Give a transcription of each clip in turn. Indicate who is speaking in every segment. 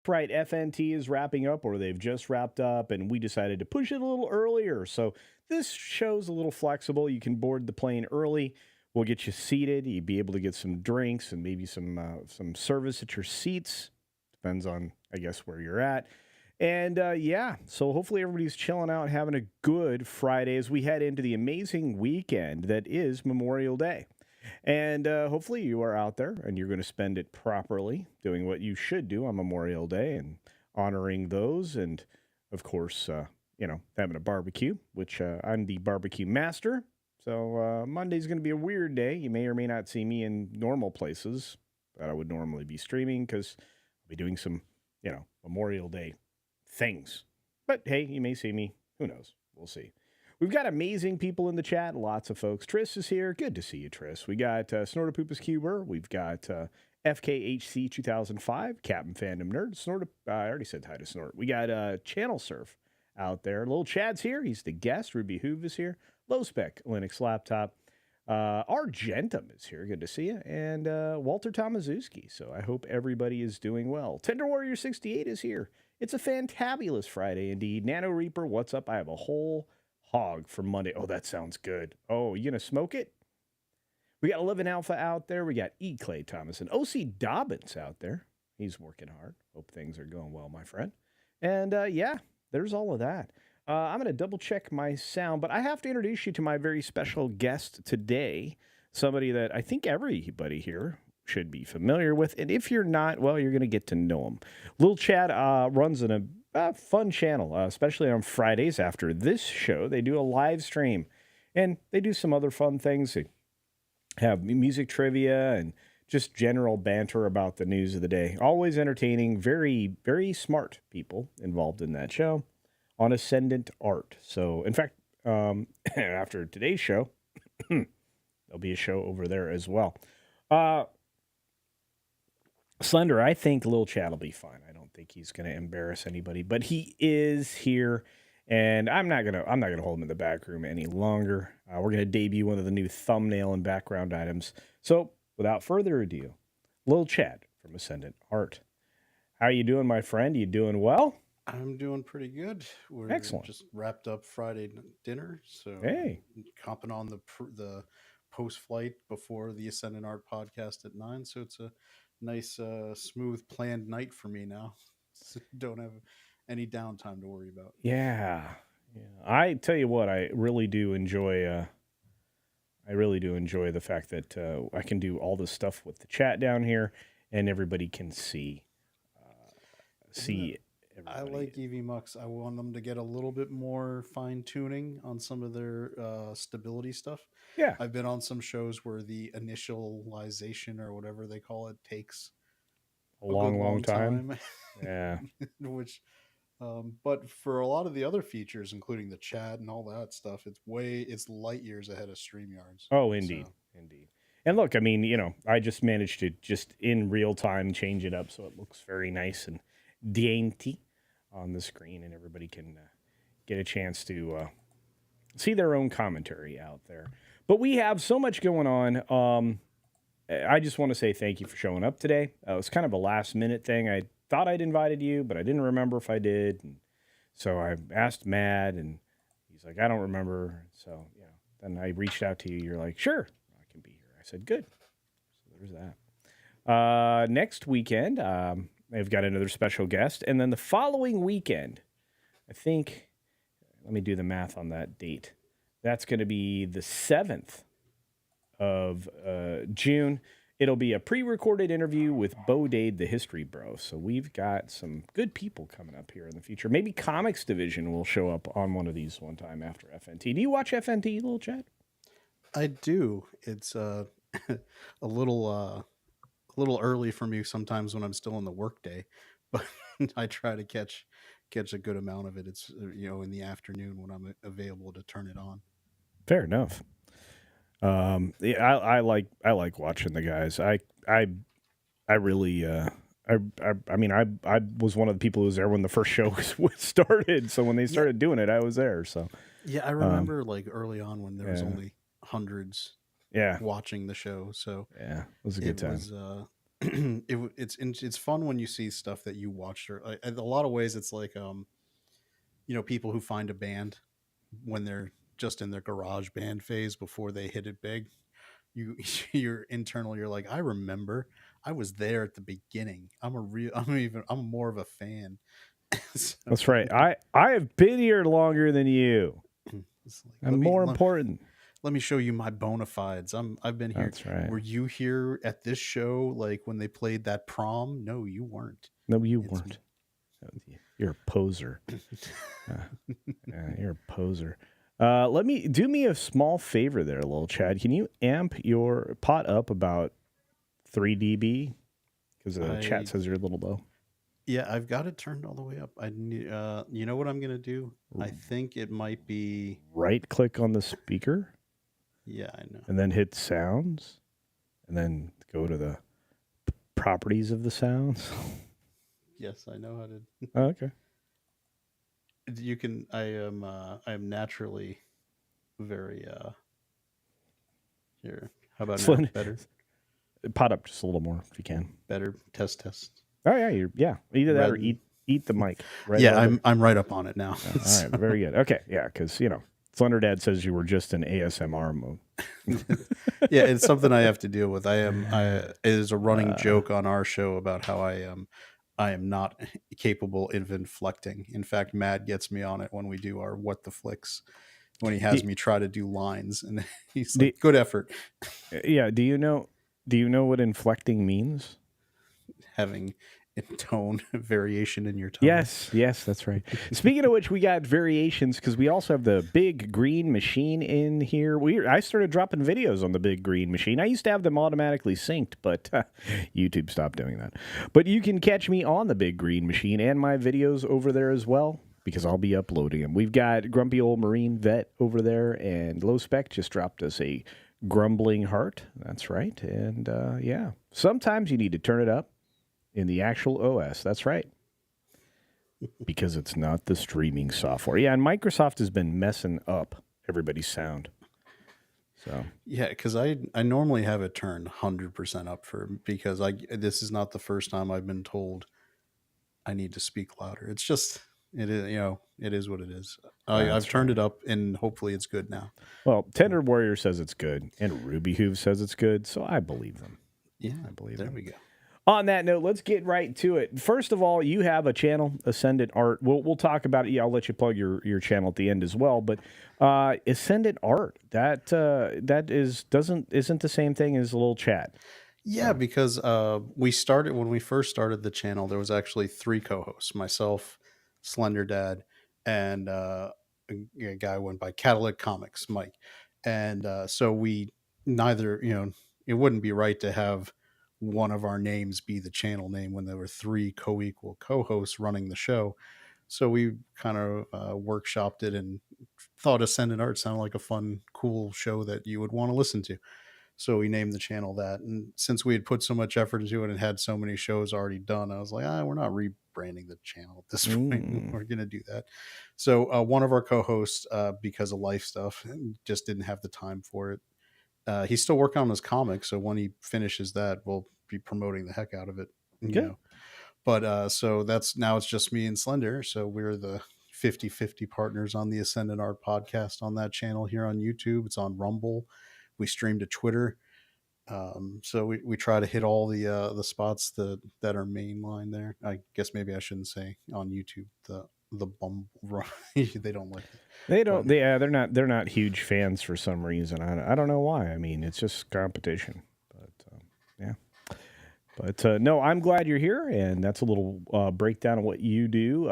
Speaker 1: right, FNT is wrapping up, or they've just wrapped up, and we decided to push it a little earlier. So this show's a little flexible. You can board the plane early. We'll get you seated. You'll be able to get some drinks and maybe some service at your seats. Depends on, I guess, where you're at. And yeah, so hopefully everybody's chilling out, having a good Friday as we head into the amazing weekend that is Memorial Day. And hopefully you are out there and you're going to spend it properly, doing what you should do on Memorial Day and honoring those. And of course, having a barbecue, which I'm the barbecue master. So Monday's going to be a weird day. You may or may not see me in normal places that I would normally be streaming because I'll be doing some, Memorial Day things. But hey, you may see me. Who knows? We'll see. We've got amazing people in the chat, lots of folks. Triss is here. Good to see you, Triss. We got Snortopoopas Cuber. We've got FKHC 2005, Captain Fandom Nerd. I already said hi to Snort. We got Channel Surf out there. Little Chad's here. He's the guest. Ruby Hoove is here. Low Spec Linux Laptop. Argentum is here. Good to see you. And Walter Tomaszewski. So I hope everybody is doing well. Tender Warrior 68 is here. It's a fantabulous Friday indeed. Nano Reaper, what's up? I have a whole hog for Monday. Oh, that sounds good. Oh, you gonna smoke it? We got 11 Alpha out there. We got E. Clay Thomas and OC Dobbins out there. He's working hard. Hope things are going well, my friend. And yeah, there's all of that. I'm going to double check my sound, but I have to introduce you to my very special guest today. Somebody that I think everybody here should be familiar with. And if you're not, well, you're going to get to know him. Lil Chad runs a fun channel, especially on Fridays after this show. They do a live stream, and they do some other fun things. They have music trivia and just general banter about the news of the day. Always entertaining, very, very smart people involved in that show on Ascendant Art. So, in fact, after today's show, there'll be a show over there as well. Slender, I think Lil Chad will be fine. I don't think he's going to embarrass anybody, but he is here, and I'm not gonna hold him in the back room any longer. We're gonna debut one of the new thumbnail and background items. So, without further ado, Lil Chad from Ascendant Art. How you doing, my friend? You doing well?
Speaker 2: I'm doing pretty good. We're
Speaker 1: Excellent.
Speaker 2: just wrapped up Friday dinner, so
Speaker 1: Hey,
Speaker 2: comping on the post flight before the Ascendant Art podcast at 9. So it's a nice, smooth, planned night for me now. So don't have any downtime to worry about.
Speaker 1: yeah. I tell you what, I really do enjoy. I really do enjoy the fact that I can do all this stuff with the chat down here, and everybody can see.
Speaker 2: I
Speaker 1: Everybody.
Speaker 2: like EV Mux. I want them to get a little bit more fine tuning on some of their stability stuff.
Speaker 1: Yeah.
Speaker 2: I've been on some shows where the initialization or whatever they call it takes
Speaker 1: A
Speaker 2: a good
Speaker 1: long
Speaker 2: long
Speaker 1: time.
Speaker 2: time.
Speaker 1: Yeah.
Speaker 2: Which, but for a lot of the other features, including the chat and all that stuff, it's light years ahead of StreamYards.
Speaker 1: Oh, indeed.
Speaker 2: So
Speaker 1: Indeed. And look, I mean, I just managed to just in real time change it up so it looks very nice and dainty on the screen, and everybody can get a chance to see their own commentary out there. But we have so much going on. I just want to say thank you for showing up today. It was kind of a last minute thing. I thought I'd invited you, but I didn't remember if I did. And so I asked Matt, and he's like, I don't remember. So, then I reached out to you. You're like, sure, I can be here. I said, good. So there's that. Next weekend, I've got another special guest. And then the following weekend, I think, let me do the math on that date. That's going to be the 7th of June. It'll be a pre-recorded interview with Bo Dade, the History Bro. So we've got some good people coming up here in the future. Maybe Comics Division will show up on one of these one time after FNT. Do you watch FNT, Little Chad?
Speaker 2: I do. It's a little early for me sometimes when I'm still in the workday, but I try to catch a good amount of it. It's in the afternoon when I'm available to turn it on.
Speaker 1: Fair enough. Yeah, I like watching the guys. I really I mean I was one of the people who was there when the first show was started. So when they started doing it, I was there. So
Speaker 2: yeah, I remember like early on when there was only hundreds watching the show. So
Speaker 1: yeah, it was a good time.
Speaker 2: it's fun when you see stuff that you watched, or in a lot of ways it's like people who find a band when they're just in their garage band phase before they hit it big. You're internal, you're like, I remember, I was there at the beginning. I'm more of a fan. So
Speaker 1: That's right. I have been here longer than you.
Speaker 2: it's like,
Speaker 1: I'm more important.
Speaker 2: let me show you my bona fides. I've been here.
Speaker 1: That's right.
Speaker 2: Were you here at this show, like when they played that prom? No, you weren't.
Speaker 1: No, you weren't. You're a poser. You're a poser. Do me a small favor there, little Chad. Can you amp your pot up about 3 dB? Because the chat says you're a little low.
Speaker 2: Yeah, I've got it turned all the way up. You know what I'm gonna do? I think it might be
Speaker 1: right click on the speaker.
Speaker 2: Yeah, I know.
Speaker 1: And then hit sounds, and then go to the properties of the sounds.
Speaker 2: Yes, I know how to.
Speaker 1: Oh, okay.
Speaker 2: You can. I am naturally very. Here, how about now? Better.
Speaker 1: Pot up just a little more if you can.
Speaker 2: Better. Test.
Speaker 1: Oh yeah. Either that or eat the mic.
Speaker 2: Right. Yeah, I'm right up on it now.
Speaker 1: All right, very good. Okay, yeah, because Slender Dad says you were just in ASMR mode.
Speaker 2: Yeah, it's something I have to deal with. It is a running joke on our show about how I am not capable of inflecting. In fact, Matt gets me on it when we do our What the Flicks, when he has me try to do lines, and he's like, good effort.
Speaker 1: Yeah, do you know what inflecting means?
Speaker 2: Having tone variation in your tone.
Speaker 1: Yes, that's right. Speaking of which, we got variations because we also have the big green machine in here. I started dropping videos on the big green machine. I used to have them automatically synced, but YouTube stopped doing that. But you can catch me on the big green machine and my videos over there as well, because I'll be uploading them. We've got Grumpy Old Marine Vet over there, and Low Spec just dropped us a grumbling heart. That's right. And yeah, sometimes you need to turn it up in the actual OS. That's right. Because it's not the streaming software. Yeah, and Microsoft has been messing up everybody's sound. So
Speaker 2: yeah, because I normally have it turned 100% up because this is not the first time I've been told I need to speak louder. It's just it is what it is. I've turned it up, and hopefully it's good now.
Speaker 1: Well, Tender Warrior says it's good, and Ruby Hoove says it's good, so I believe them.
Speaker 2: Yeah, I believe them. There we go.
Speaker 1: On that note, let's get right to it. First of all, you have a channel, Ascendant Art. We'll talk about it. Yeah, I'll let you plug your channel at the end as well. But Ascendant Art, that isn't the same thing as a little chat.
Speaker 2: Yeah, because when we first started the channel, there was actually 3 co-hosts: myself, Slender Dad, and a guy who went by Catalytic Comics, Mike. And so we neither, it wouldn't be right to have one of our names be the channel name when there were 3 co-equal co-hosts running the show. So we kind of workshopped it and thought Ascendant Art sounded like a fun, cool show that you would want to listen to. So we named the channel that. And since we had put so much effort into it and had so many shows already done, I was like, we're not rebranding the channel at this point. We're going to do that. So one of our co-hosts, because of life stuff, just didn't have the time for it. He's still working on his comic, so when he finishes that, we'll be promoting the heck out of it. But so now it's just me and Slender. So we're the 50-50 partners on the Ascendant Art podcast on that channel here on YouTube. It's on Rumble. We stream to Twitter. So we try to hit all the spots that are mainline there. I guess maybe I shouldn't say on YouTube the Bumble. They don't like it.
Speaker 1: They don't. They're not huge fans for some reason. I don't know why. I mean, it's just competition. But yeah. But no, I'm glad you're here, and that's a little breakdown of what you do.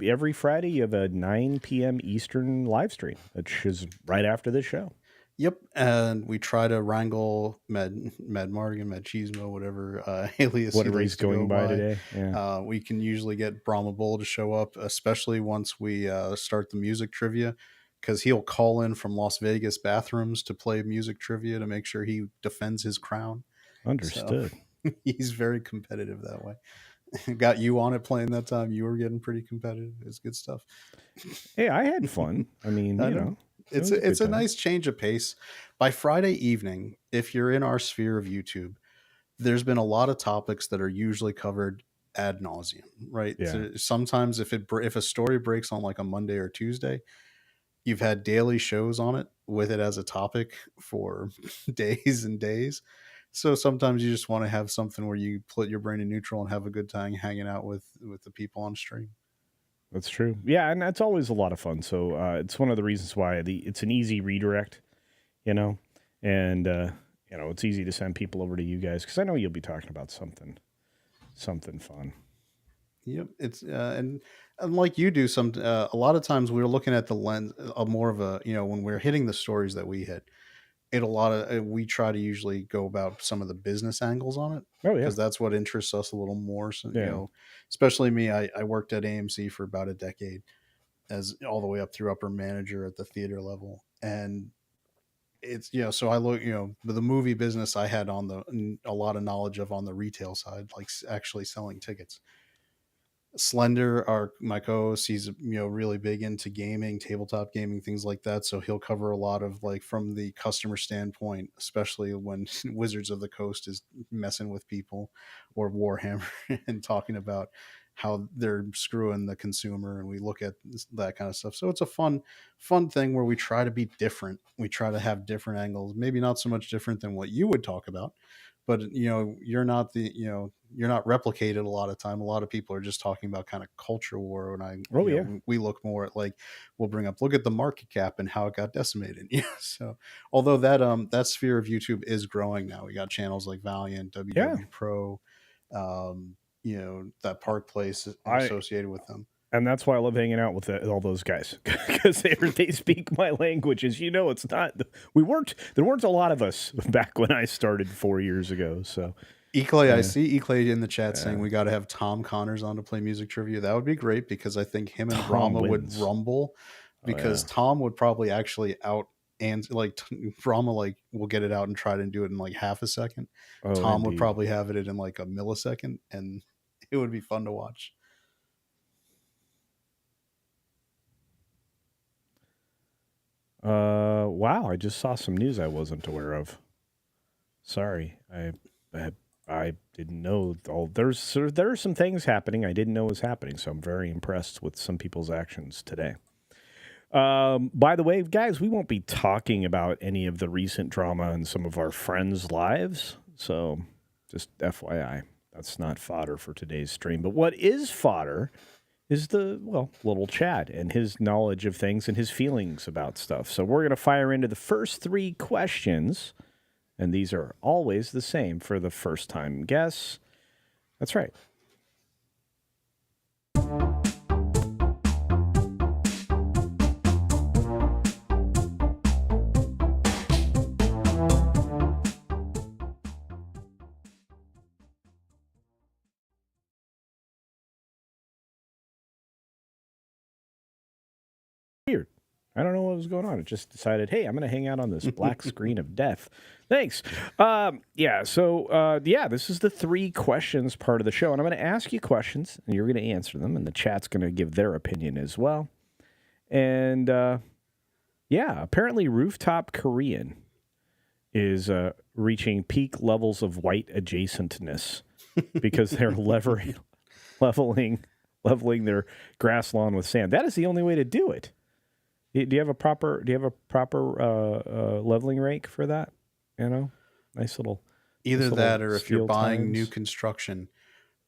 Speaker 1: Every Friday you have a 9 p.m. Eastern live stream, which is right after this show.
Speaker 2: Yep, and we try to wrangle Med Mardigan, Med Cheesemo, whatever alias
Speaker 1: he's going by today. Yeah.
Speaker 2: We can usually get Brahma Bull to show up, especially once we start the music trivia, because he'll call in from Las Vegas bathrooms to play music trivia to make sure he defends his crown.
Speaker 1: Understood.
Speaker 2: So, he's very competitive that way. Got you on it playing that time. You were getting pretty competitive. It's good stuff.
Speaker 1: Hey, I had fun. I mean, you know.
Speaker 2: It's a nice change of pace. By Friday evening, if you're in our sphere of YouTube, there's been a lot of topics that are usually covered ad nauseum, right?
Speaker 1: Yeah,
Speaker 2: So sometimes if a story breaks on like a Monday or Tuesday, you've had daily shows on it with it as a topic for days and days. So sometimes you just want to have something where you put your brain in neutral and have a good time hanging out with the people on stream.
Speaker 1: that's true. Yeah, and that's always a lot of fun. So it's one of the reasons why it's an easy redirect, you know, and it's easy to send people over to you guys because I know you'll be talking about something fun.
Speaker 2: Yep, it's and like you do some a lot of times we're looking at the lens of more of a, when we're hitting the stories that we hit, it a lot of we try to usually go about some of the business angles on it
Speaker 1: Oh yeah,
Speaker 2: because that's what interests us a little more. So,
Speaker 1: yeah.
Speaker 2: especially me, I worked at AMC for about a decade as all the way up through upper manager at the theater level. And it's, so I look, the movie business I had a lot of knowledge of on the retail side, like actually selling tickets. Slender, my co-host, he's really big into gaming, tabletop gaming, things like that. So he'll cover a lot of like from the customer standpoint, especially when Wizards of the Coast is messing with people, or Warhammer and talking about how they're screwing the consumer, and we look at that kind of stuff. So it's a fun thing where we try to be different. We try to have different angles, maybe not so much different than what you would talk about, but you're not replicated a lot of time. A lot of people are just talking about kind of culture war, and
Speaker 1: Oh yeah,
Speaker 2: we look more at like, we'll bring up, look at the market cap and how it got decimated. So although that sphere of YouTube is growing now, we got channels like Valiant,
Speaker 1: yeah.
Speaker 2: WW Pro, that Park Place
Speaker 1: I
Speaker 2: associated with them.
Speaker 1: And that's why I love hanging out with all those guys because they speak my language. As you know, it's not there weren't a lot of us back when I started 4 years ago. So
Speaker 2: Eclay, I
Speaker 1: yeah,
Speaker 2: see Eclay in the chat saying
Speaker 1: yeah.
Speaker 2: we got to have Tom Connors on to play music trivia. That would be great because I think him and
Speaker 1: Tom
Speaker 2: Brahma would
Speaker 1: wins.
Speaker 2: rumble,
Speaker 1: Oh yeah,
Speaker 2: because Tom would probably actually out and like Brahma like will get it out and try to do it in like half a second.
Speaker 1: oh
Speaker 2: Tom would
Speaker 1: indeed.
Speaker 2: probably have it in like a millisecond, and it would be fun to watch.
Speaker 1: Wow, I just saw some news I wasn't aware of. Sorry, I, I didn't know. There are some things happening I didn't know was happening. So I'm very impressed with some people's actions today. By the way, guys, we won't be talking about any of the recent drama in some of our friends' lives. So just FYI, that's not fodder for today's stream. But what is fodder is little Chad and his knowledge of things and his feelings about stuff. So we're going to fire into the first three questions, and these are always the same for the first time guess. That's right. Weird. I don't know what was going on. It just decided, hey, I'm going to hang out on this black screen of death. Thanks. This is the three questions part of the show. And I'm going to ask you questions, and you're going to answer them, and the chat's going to give their opinion as well. And, apparently Rooftop Korean is reaching peak levels of white adjacentness because they're leveling their grass lawn with sand. That is the only way to do it. Do you have a proper leveling rake for that? Nice little.
Speaker 2: Either
Speaker 1: nice
Speaker 2: that,
Speaker 1: little
Speaker 2: or if you're
Speaker 1: steel
Speaker 2: buying
Speaker 1: tines.
Speaker 2: new construction,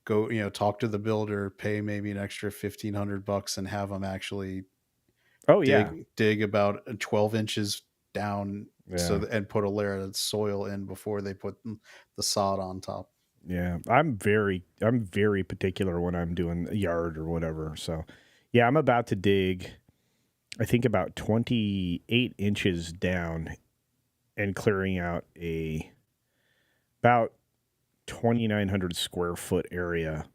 Speaker 2: go talk to the builder, pay maybe an extra $1,500 and have them actually
Speaker 1: Oh yeah,
Speaker 2: dig about 12 inches down,
Speaker 1: yeah,
Speaker 2: and put a layer of soil in before they put the sod on top.
Speaker 1: yeah. I'm very particular when I'm doing a yard or whatever. So, yeah, I'm about to dig. I think about 28 inches down and clearing out about 2,900 square foot area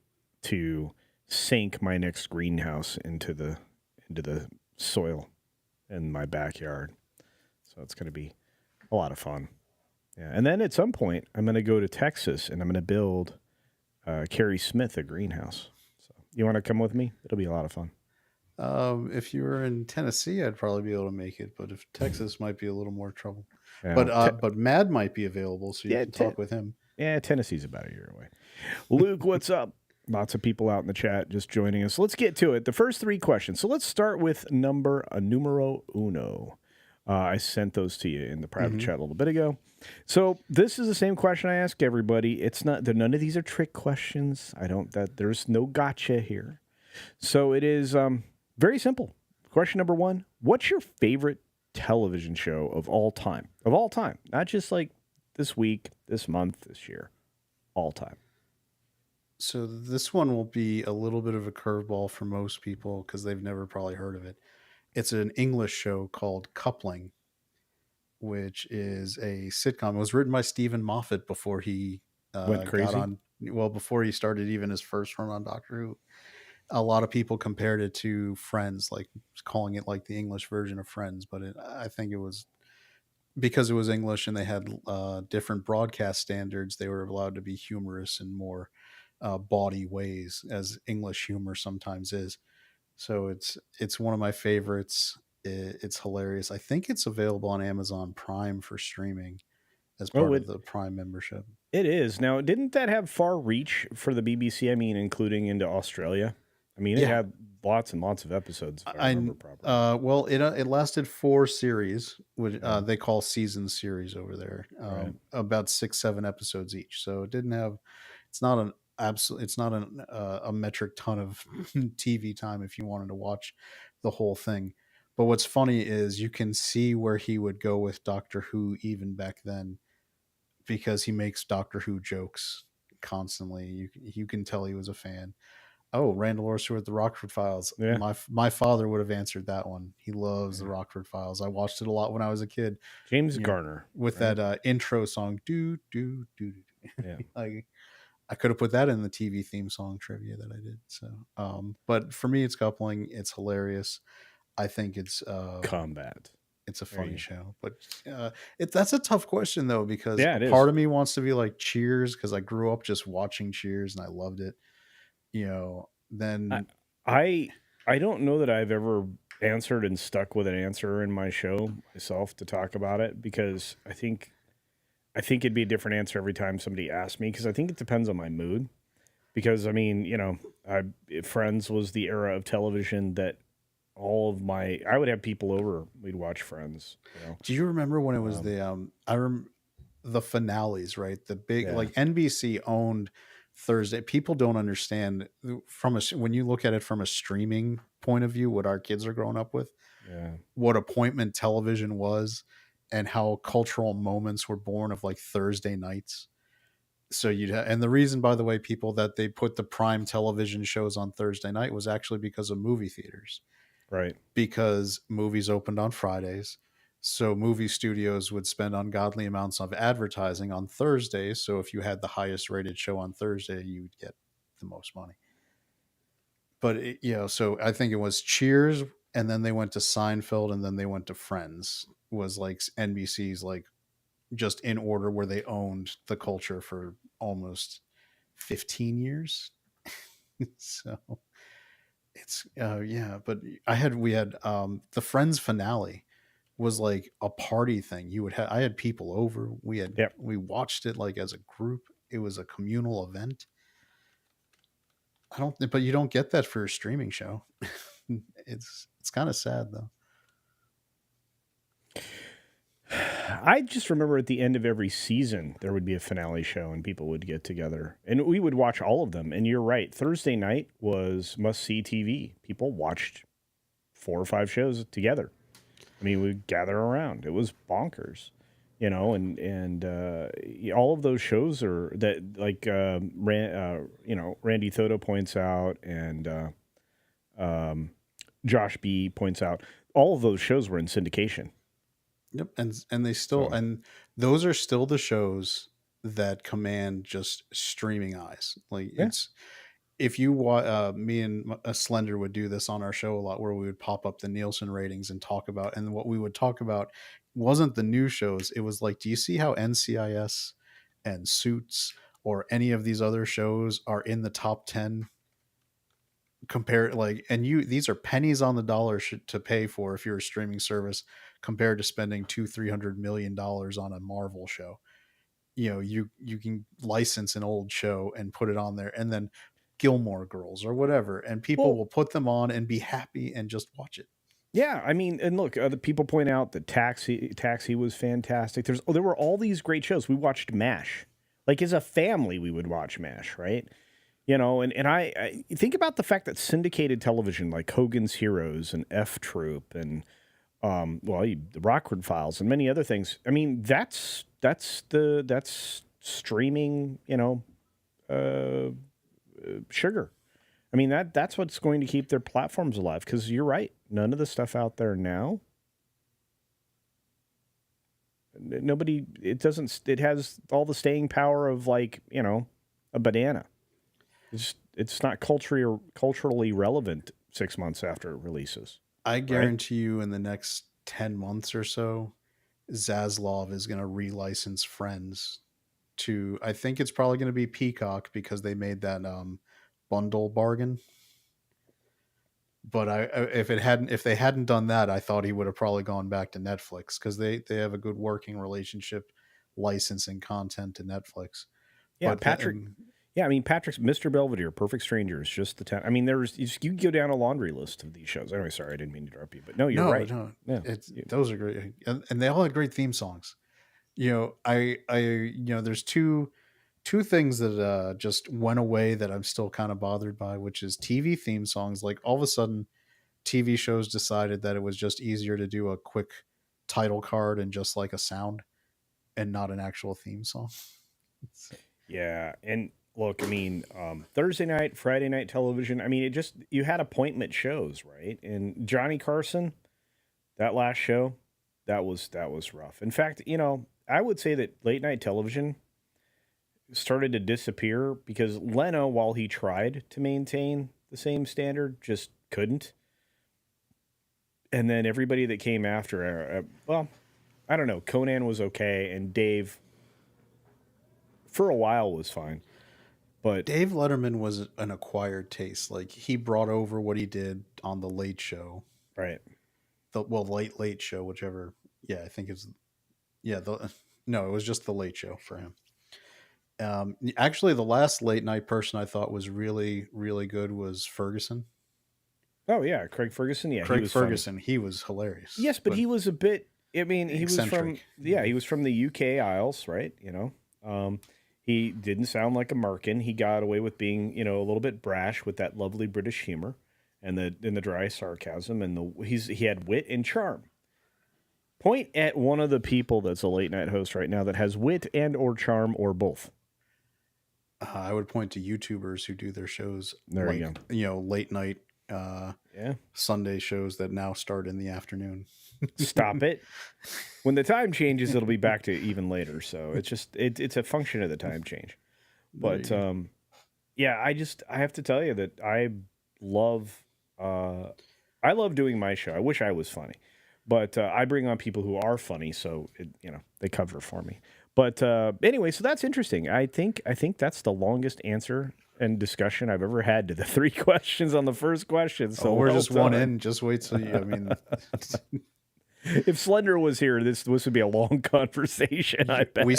Speaker 1: to sink my next greenhouse into the soil in my backyard. So it's going to be a lot of fun. Yeah, and then at some point I'm going to go to Texas and I'm going to build Carrie Smith a greenhouse. So you want to come with me? It'll be a lot of fun.
Speaker 2: If you were in Tennessee, I'd probably be able to make it, but if Texas might be a little more trouble.
Speaker 1: Yeah,
Speaker 2: But Mad might be available, so you
Speaker 1: yeah,
Speaker 2: can talk with him.
Speaker 1: Yeah, Tennessee's about a year away. Luke, what's up? Lots of people out in the chat just joining us. Let's get to it. The first 3 questions. So let's start with numero uno. I sent those to you in the private chat a little bit ago. So this is the same question I ask everybody. It's not. None of these are trick questions. There's no gotcha here. So it is very simple. Question number 1: what's your favorite television show of all time? Of all time, not just like this week, this month, this year, all time.
Speaker 2: So this one will be a little bit of a curveball for most people because they've never probably heard of it. It's an English show called Coupling, which is a sitcom. It was written by Stephen Moffat before he
Speaker 1: Went crazy.
Speaker 2: before he started even his first run on Doctor Who. A lot of people compared it to Friends, like calling it like the English version of Friends, but I think it was because it was English and they had different broadcast standards. They were allowed to be humorous in more bawdy ways, as English humor sometimes is. So it's one of my favorites. It's hilarious. I think it's available on Amazon Prime for streaming as part of the Prime membership.
Speaker 1: It is. Now, didn't that have far reach for the BBC? I mean, including into Australia? I mean, it had lots and lots of episodes, if I remember properly.
Speaker 2: Well, it lasted 4 series, which they call season series over there, about 6-7 episodes each. So it didn't have. It's not an a metric ton of TV time if you wanted to watch the whole thing. But what's funny is you can see where he would go with Doctor Who even back then, because he makes Doctor Who jokes constantly. You can tell he was a fan. Oh, Randall Orser with the Rockford Files.
Speaker 1: Yeah.
Speaker 2: My father would have answered that one. He loves the Rockford Files. I watched it a lot when I was a kid.
Speaker 1: James Garner
Speaker 2: with that intro song. Do do do do.
Speaker 1: Yeah.
Speaker 2: I could have put that in the TV theme song trivia that I did. So, but for me, it's Coupling. It's hilarious. I think it's
Speaker 1: Combat.
Speaker 2: It's a funny show, but that's a tough question though, because
Speaker 1: part
Speaker 2: of me wants to be like Cheers, because I grew up just watching Cheers and I loved it. Then
Speaker 1: I don't know that I've ever answered and stuck with an answer in my show myself to talk about it, because I think it'd be a different answer every time somebody asked me, because I think it depends on my mood. Because I mean, Friends was the era of television that I would have people over, we'd watch Friends.
Speaker 2: Do you remember when it was the finales, right? The big like NBC owned Thursday. People don't understand when you look at it from a streaming point of view, what our kids are growing up with, what appointment television was, and how cultural moments were born of like Thursday nights. So and the reason, by the way, people, that they put the prime television shows on Thursday night was actually because of movie theaters,
Speaker 1: right?
Speaker 2: Because movies opened on Fridays. So movie studios would spend ungodly amounts of advertising on Thursdays. So if you had the highest rated show on Thursday, you would get the most money. But so I think it was Cheers, and then they went to Seinfeld, and then they went to Friends. Was like NBC's like just in order, where they owned the culture for almost 15 years. So it's but we had the Friends finale was like a party thing. I had people over. We watched it like as a group. It was a communal event. But you don't get that for a streaming show. It's kind of sad though.
Speaker 1: I just remember at the end of every season, there would be a finale show and people would get together and we would watch all of them. And you're right. Thursday night was must-see TV. People watched 4 or 5 shows together. I mean, we'd gather around. It was bonkers, and all of those shows are that, like, Randy Thodo points out, and Josh B points out, all of those shows were in syndication.
Speaker 2: Yep, and they still, and those are still the shows that command just streaming eyes. Like it's, if you me and Slender would do this on our show a lot, where we would pop up the Nielsen ratings and talk about, and what we would talk about wasn't the new shows. It was like, do you see how NCIS and Suits or any of these other shows are in the top 10? These are pennies on the dollar to pay for if you're a streaming service, compared to spending $200-300 million on a Marvel show. you can license an old show and put it on there, and then Gilmore Girls or whatever, and people
Speaker 1: Well,
Speaker 2: will put them on and be happy and just watch it.
Speaker 1: yeah, I mean, and look, the people point out that Taxi was fantastic. There were all these great shows. We watched MASH, like as a family, we would watch MASH, right? And I think about the fact that syndicated television, like Hogan's Heroes and F Troop and the Rockford Files and many other things. I mean, that's streaming, uh, sugar. I mean, that's what's going to keep their platforms alive. Because you're right, none of the stuff out there now. Nobody. It doesn't. It has all the staying power of like a banana. It's not culturally relevant 6 months after it releases.
Speaker 2: I guarantee you, in the next 10 months or so, Zaslav is going to relicense Friends to. I think it's probably going to be Peacock because they made that bundle bargain. But if they hadn't done that, I thought he would have probably gone back to Netflix because they have a good working relationship licensing content to Netflix.
Speaker 1: Yeah,
Speaker 2: But
Speaker 1: Patrick. Yeah, I mean, Patrick's Mr. Belvedere, Perfect Strangers, just the time. I mean, you go down a laundry list of these shows. Anyway, sorry, I didn't mean to interrupt you, but no, you're right.
Speaker 2: No,
Speaker 1: Yeah,
Speaker 2: those are great, and they all had great theme songs. There's two things that just went away that I'm still kind of bothered by, which is TV theme songs. Like all of a sudden, TV shows decided that it was just easier to do a quick title card and just like a sound and not an actual theme song.
Speaker 1: yeah, and look, I mean, Thursday night, Friday night television. I mean, you had appointment shows, right? And Johnny Carson, that last show, that was rough. In fact, I would say that late night television started to disappear because Leno, while he tried to maintain the same standard, just couldn't. And then everybody that came after, I don't know. Conan was okay, and Dave, for a while, was fine. But
Speaker 2: Dave Letterman was an acquired taste. Like he brought over what he did on the Late Show,
Speaker 1: right?
Speaker 2: Late Show, whichever. Yeah, I think it's no, it was just the Late Show for him. Actually, the last late night person I thought was really, really good was Ferguson.
Speaker 1: Oh yeah, Craig Ferguson. Yeah,
Speaker 2: Craig Ferguson. Funny. He was hilarious.
Speaker 1: Yes, but he was a bit. I mean, he
Speaker 2: eccentric.
Speaker 1: he was from the UK Isles, right? He didn't sound like a Merkin. He got away with being, a little bit brash with that lovely British humor and the dry sarcasm, and he had wit and charm. Point at one of the people that's a late night host right now that has wit and or charm or both.
Speaker 2: I would point to YouTubers who do their shows.
Speaker 1: There you
Speaker 2: go. Late night Sunday shows that now start in the afternoon.
Speaker 1: Stop it. When the time changes, it'll be back to even later. So it's just it's a function of the time change. But I have to tell you that I love doing my show. I wish I was funny, but I bring on people who are funny, so they cover for me. But anyway, so that's interesting. I think that's the longest answer and discussion I've ever had to the 3 questions on the first question. So
Speaker 2: we're just one in. Just wait till you. I mean,
Speaker 1: if Slender was here, this would be a long conversation. I bet.
Speaker 2: We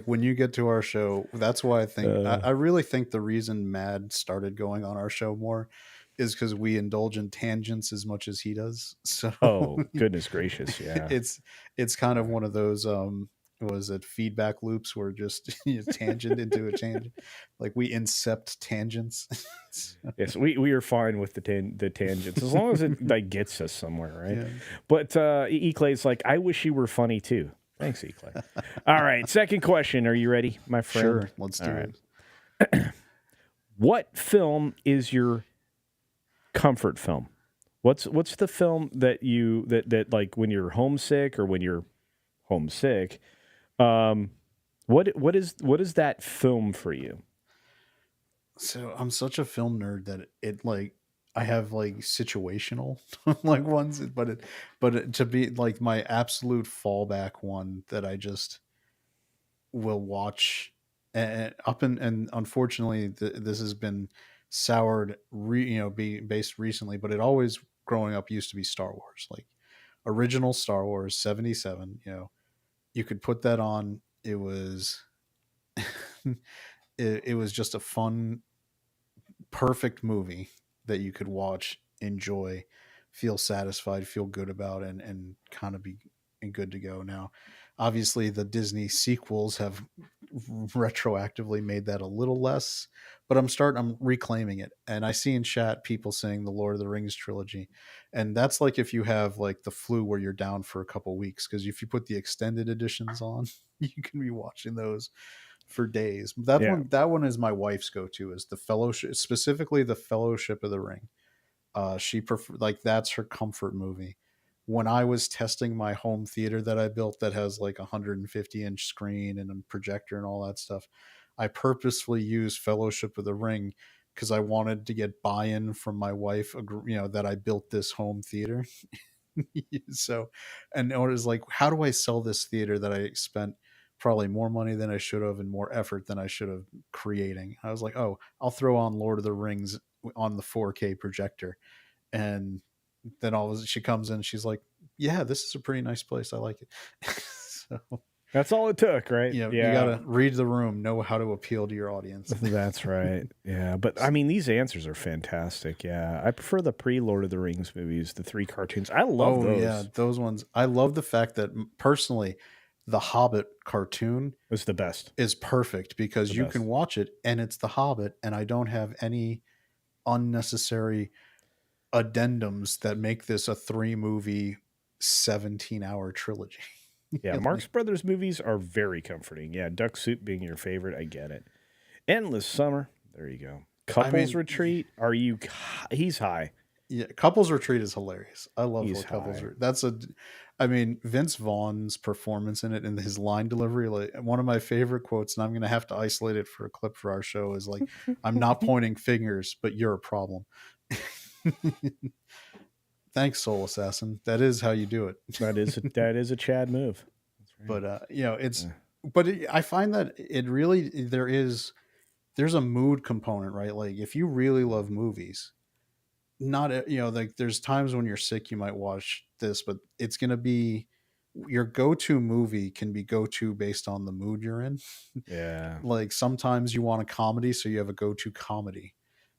Speaker 2: when you get to our show. That's why I think I really think the reason Mad started going on our show more is because we indulge in tangents as much as he does. So
Speaker 1: oh goodness gracious, yeah.
Speaker 2: It's kind of one of those was it feedback loops where just tangent into a tangent, like we incept tangents.
Speaker 1: Yes, we are fine with the tangents as long as it like gets us somewhere, right? Yeah. But Eclay's like, I wish you were funny too. Thanks, Eclay. All right, second question. Are you ready, my friend?
Speaker 2: Sure, let's do it.
Speaker 1: What film is your comfort film? What's the film that you that like when you're homesick or when you're homesick? What is that film for you?
Speaker 2: So I'm such a film nerd that it like I have like situational like ones, but to be like my absolute fallback one that I just will watch and unfortunately this has been soured being based recently, but it always growing up used to be Star Wars, like original Star Wars 77. You could put that on. It was it was just a fun, perfect movie that you could watch, enjoy, feel satisfied, feel good about, and kind of be good to go. Now, obviously, the Disney sequels have retroactively made that a little less, but I'm reclaiming it. And I see in chat people saying the Lord of the Rings trilogy, and that's like if you have like the flu where you're down for a couple weeks, because if you put the extended editions on, you can be watching those for days.
Speaker 1: Yeah.
Speaker 2: That one is my wife's go-to, is the Fellowship, specifically the Fellowship of the Ring. She prefer, like, that's her comfort movie. When I was testing my home theater that I built that has like a 150-inch screen and a projector and all that stuff, I purposefully used Fellowship of the Ring because I wanted to get buy-in from my wife, that I built this home theater. So, and it was like, how do I sell this theater that I spent probably more money than I should have and more effort than I should have creating? I was like, oh, I'll throw on Lord of the Rings on the 4K projector. And then she comes in, she's like, yeah, this is a pretty nice place, I like it. So
Speaker 1: That's all it took, right?
Speaker 2: you gotta read the room, know how to appeal to your audience.
Speaker 1: That's right. Yeah, but I mean, these answers are fantastic. Yeah, I prefer the pre-Lord of the Rings movies, the 3 cartoons. I love those.
Speaker 2: Yeah, those ones. I love the fact that personally, the Hobbit cartoon
Speaker 1: It's the best.
Speaker 2: is perfect because you can watch it and it's the Hobbit, and I don't have any unnecessary addendums that make this a 3-movie 17-hour trilogy.
Speaker 1: Yeah, Marx Brothers movies are very comforting. Yeah, Duck Soup being your favorite, I get it. Endless Summer, there you go. Couples Retreat, he's high.
Speaker 2: Yeah, Couples Retreat is hilarious. I love Couples Retreat. Vince Vaughn's performance in it and his line delivery, like one of my favorite quotes, and I'm gonna have to isolate it for a clip for our show, is like, I'm not pointing fingers, but you're a problem. Thanks, Soul Assassin. That is how you do it.
Speaker 1: That is a Chad move.
Speaker 2: Right. But I find that it really, there's a mood component, right? Like if you really love movies, like there's times when you're sick, you might watch this, but it's going to be your go-to movie can be go-to based on the mood you're in.
Speaker 1: Yeah.
Speaker 2: Like sometimes you want a comedy, so you have a go-to comedy,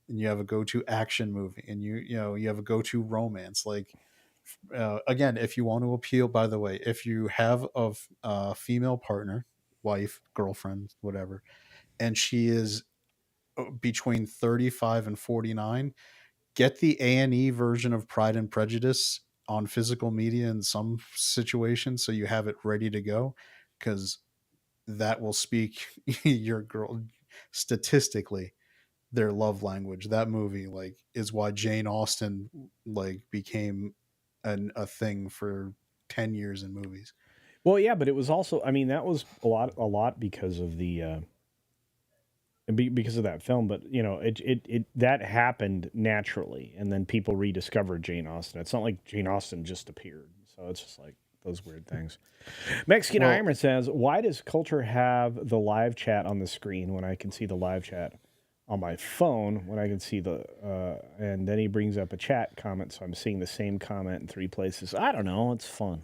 Speaker 2: and you have a go-to action movie, and you have a go-to romance. Like again, if you want to appeal, by the way, if you have a female partner, wife, girlfriend, whatever, and she is between 35 and 49, get the A&E version of Pride and Prejudice on physical media in some situations, so you have it ready to go, because that will speak your girl statistically their love language. That movie is why Jane Austen became a thing for 10 years in movies.
Speaker 1: Well, yeah, but it was also, that was a lot because of the because of that film, but it that happened naturally, and then people rediscovered Jane Austen. It's not like Jane Austen just appeared, so it's just like those weird things. Mexican Iron says, "Why does Culture have the live chat on the screen when I can see the live chat on my phone? When I can see the and then he brings up a chat comment, so I'm seeing the same comment in 3 places. I don't know. It's fun.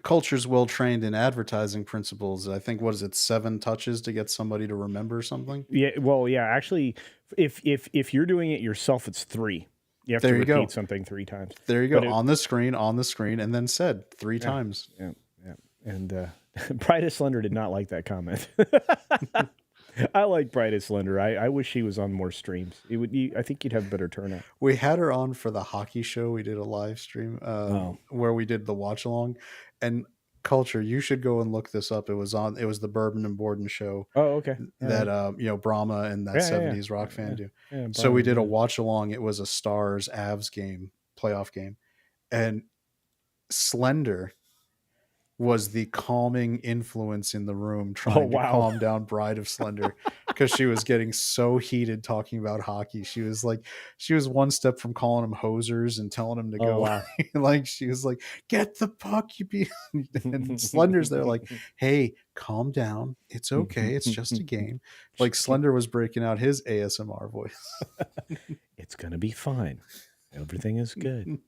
Speaker 2: Culture's well trained in advertising principles. I think, what is it, 7 touches to get somebody to remember something?
Speaker 1: Yeah. Well, yeah. Actually, if you're doing it yourself, it's 3. You have to repeat something 3 times.
Speaker 2: There you go. On the screen, and then said 3 times.
Speaker 1: Yeah. And Brightest Slender did not like that comment. I like Brightest Slender. I wish she was on more streams. I think you'd have better turnout.
Speaker 2: We had her on for the hockey show. We did a live stream where we did the watch along. And Culture, you should go and look this up. It was the Bourbon and Borden show.
Speaker 1: Oh, okay.
Speaker 2: That Brahma and that 70s rock fan do. Yeah, so we did a watch along. It was a Stars Avs game, playoff game, and Slender was the calming influence in the room, trying to calm down Bride of Slender, because she was getting so heated talking about hockey. She was one step from calling them hosers and telling them to go. Wow. She was like, "Get the puck, you be." And Slender's there like, "Hey, calm down. It's okay. It's just a game." Slender was breaking out his ASMR voice.
Speaker 1: It's gonna be fine. Everything is good.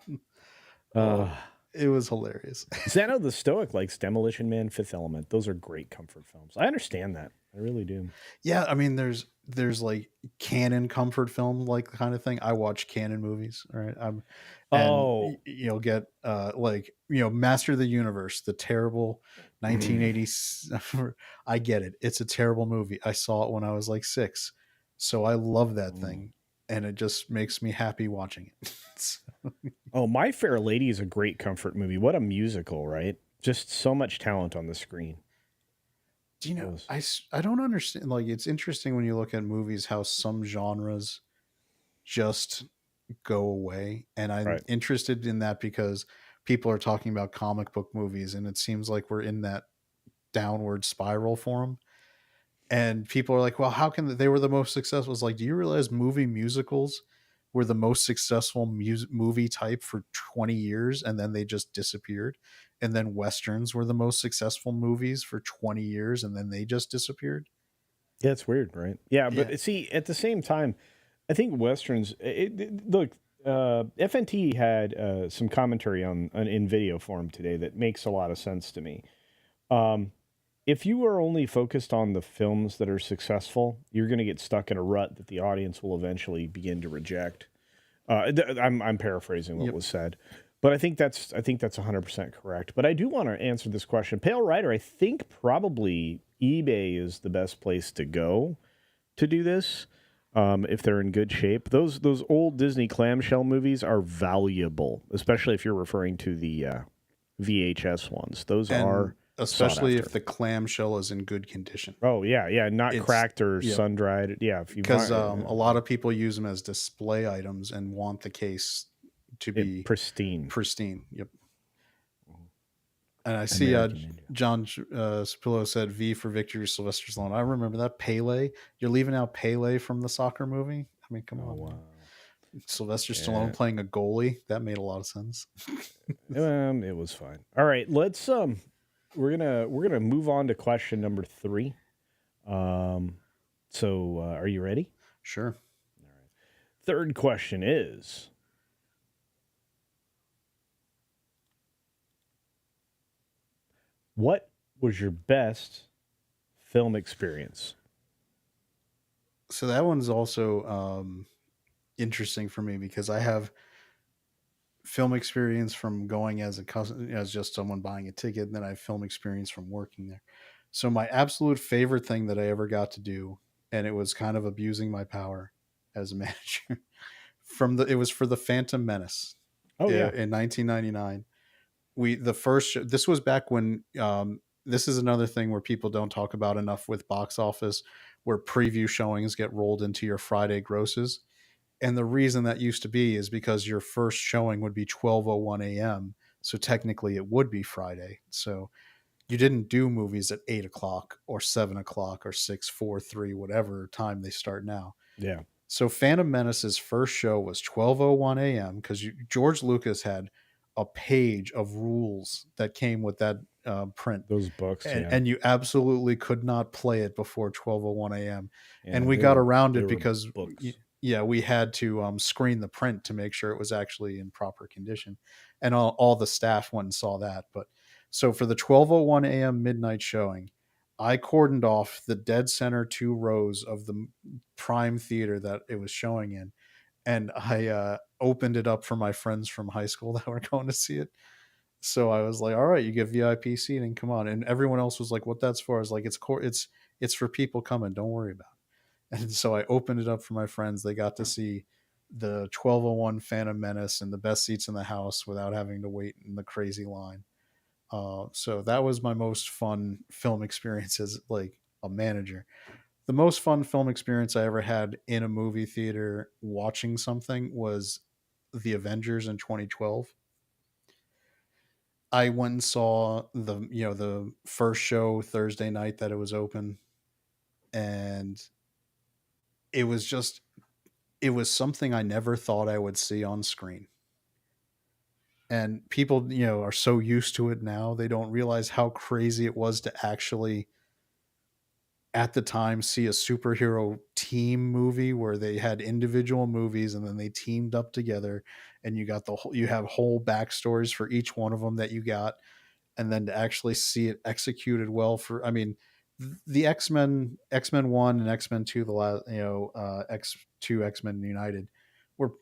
Speaker 2: It was hilarious.
Speaker 1: Xano the Stoic likes Demolition Man, Fifth Element. Those are great comfort films. I understand that. I really do.
Speaker 2: Yeah, I mean, there's like canon comfort film like kind of thing. I watch canon movies, right? And
Speaker 1: Oh,
Speaker 2: you'll get like Master of the Universe, the terrible
Speaker 1: mm,
Speaker 2: 1980s. I get it. It's a terrible movie. I saw it when I was like 6, so I love that
Speaker 1: mm.
Speaker 2: thing, and it just makes me happy watching it.
Speaker 1: Oh, My Fair Lady is a great comfort movie. What a musical, right? Just so much talent on the screen.
Speaker 2: Do you
Speaker 1: That
Speaker 2: know?
Speaker 1: was
Speaker 2: I don't understand. Like, it's interesting when you look at movies how some genres just go away. And I'm
Speaker 1: right.
Speaker 2: interested in that because people are talking about comic book movies, and it seems like we're in that downward spiral for them. And people are like, well, how can they were the most successful? It's like, do you realize movie musicals were the most successful movie type for 20 years and then they just disappeared? And then Westerns were the most successful movies for 20 years and then they just disappeared?
Speaker 1: Yeah, it's weird, right? Yeah,
Speaker 2: Yeah.
Speaker 1: but see, at the same time, I think westerns. Look, FNT had some commentary on in video form today that makes a lot of sense to me. Um, if you are only focused on the films that are successful, you're going to get stuck in a rut that the audience will eventually begin to reject. I'm paraphrasing what
Speaker 2: Yep.
Speaker 1: was said, but I think that's 100% correct. But I do want to answer this question. Pale Rider, I think probably eBay is the best place to go to do this. If they're in good shape, those old Disney clamshell movies are valuable, especially if you're referring to the VHS ones. Those
Speaker 2: And
Speaker 1: are sought
Speaker 2: especially if
Speaker 1: after.
Speaker 2: the clamshell is in good condition.
Speaker 1: Oh yeah, yeah, not
Speaker 2: It's
Speaker 1: cracked or
Speaker 2: Yep.
Speaker 1: sun dried. Yeah, if you
Speaker 2: Because
Speaker 1: buy
Speaker 2: a lot of people use them as display items and want the case to
Speaker 1: it
Speaker 2: be
Speaker 1: pristine,
Speaker 2: pristine. Yep. And I see
Speaker 1: American Ninja.
Speaker 2: John Spillo said V for Victory, Sylvester Stallone. I remember that. Pele. You're leaving out Pele from the soccer movie? I mean, come
Speaker 1: Oh
Speaker 2: on, man.
Speaker 1: wow,
Speaker 2: Sylvester Stallone
Speaker 1: yeah.
Speaker 2: playing a goalie. That made a lot of sense.
Speaker 1: It was fine. All right, we're gonna move on to question number 3. Um, are you ready?
Speaker 2: Sure.
Speaker 1: Third question is, what was your best film experience?
Speaker 2: So that one's also interesting for me because I have film experience from going as as just someone buying a ticket, and then I have film experience from working there. So my absolute favorite thing that I ever got to do, and it was kind of abusing my power as a manager, it was for the Phantom Menace
Speaker 1: Oh yeah,
Speaker 2: in 1999. The first this was back when this is another thing where people don't talk about enough with box office, where preview showings get rolled into your Friday grosses. And the reason that used to be is because your first showing would be 12:01 a.m. So technically it would be Friday. So you didn't do movies at 8 o'clock or 7 o'clock or 6, 4, 3, whatever time they start now.
Speaker 1: yeah.
Speaker 2: So Phantom Menace's first show was 12:01 a.m. because George Lucas had a page of rules that came with that print,
Speaker 1: Those books,
Speaker 2: and
Speaker 1: yeah,
Speaker 2: and you absolutely could not play it before 12:01 a.m. And
Speaker 1: yeah.
Speaker 2: we
Speaker 1: They
Speaker 2: got
Speaker 1: were
Speaker 2: around
Speaker 1: they
Speaker 2: it
Speaker 1: were
Speaker 2: because
Speaker 1: books.
Speaker 2: yeah, we had to screen the print to make sure it was actually in proper condition, and all the staff went and saw that. But so for the 12:01 a.m. midnight showing, I cordoned off the dead center 2 rows of the prime theater that it was showing in, and I opened it up for my friends from high school that were going to see it. So I was like, "All right, you get VIP seating, come on." And everyone else was like, "What that's for?" I was like, it's for people coming. Don't worry about it." And so I opened it up for my friends. They got to see the 12:01 Phantom Menace and the best seats in the house without having to wait in the crazy line. So that was my most fun film experience as like a manager. The most fun film experience I ever had in a movie theater watching something was The Avengers in 2012. I went and saw the first show Thursday night that it was open, and it was just it was something I never thought I would see on screen. And people, are so used to it now, they don't realize how crazy it was to actually at the time see a superhero team movie where they had individual movies and then they teamed up together, and you have whole backstories for each one of them that you got, and then to actually see it executed well. For I mean, the X Men 1 and X-Men 2, the last, X2 X-Men United were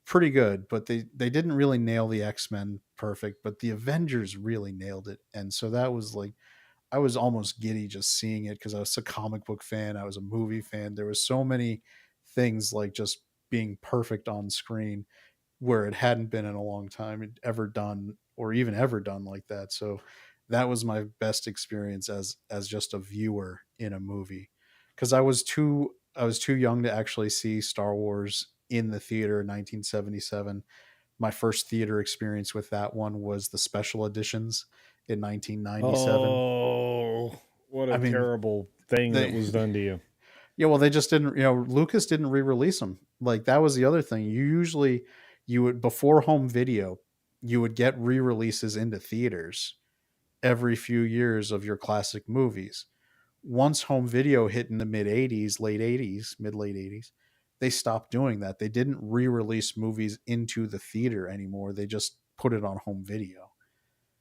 Speaker 2: pretty good, but they didn't really nail the X-Men perfect, but the Avengers really nailed it. And so that was like, I was almost giddy just seeing it because I was a comic book fan, I was a movie fan. There was so many things like just being perfect on screen where it hadn't been in a long time ever done, or even ever done like that. So that was my best experience as just a viewer in a movie, because I was too young to actually see Star Wars in the theater in 1977. My first theater experience with that one was the special editions in 1997.
Speaker 1: Oh, what a
Speaker 2: I mean,
Speaker 1: terrible thing that
Speaker 2: they
Speaker 1: was done to you.
Speaker 2: yeah, well, they just didn't, Lucas didn't re-release them. Like, that was the other thing. You would, before home video, you would get re-releases into theaters every few years of your classic movies. Once home video hit in the mid 80s, late 80s, mid late 80s, they stopped doing that. They didn't re-release movies into the theater anymore. They just put it on home video.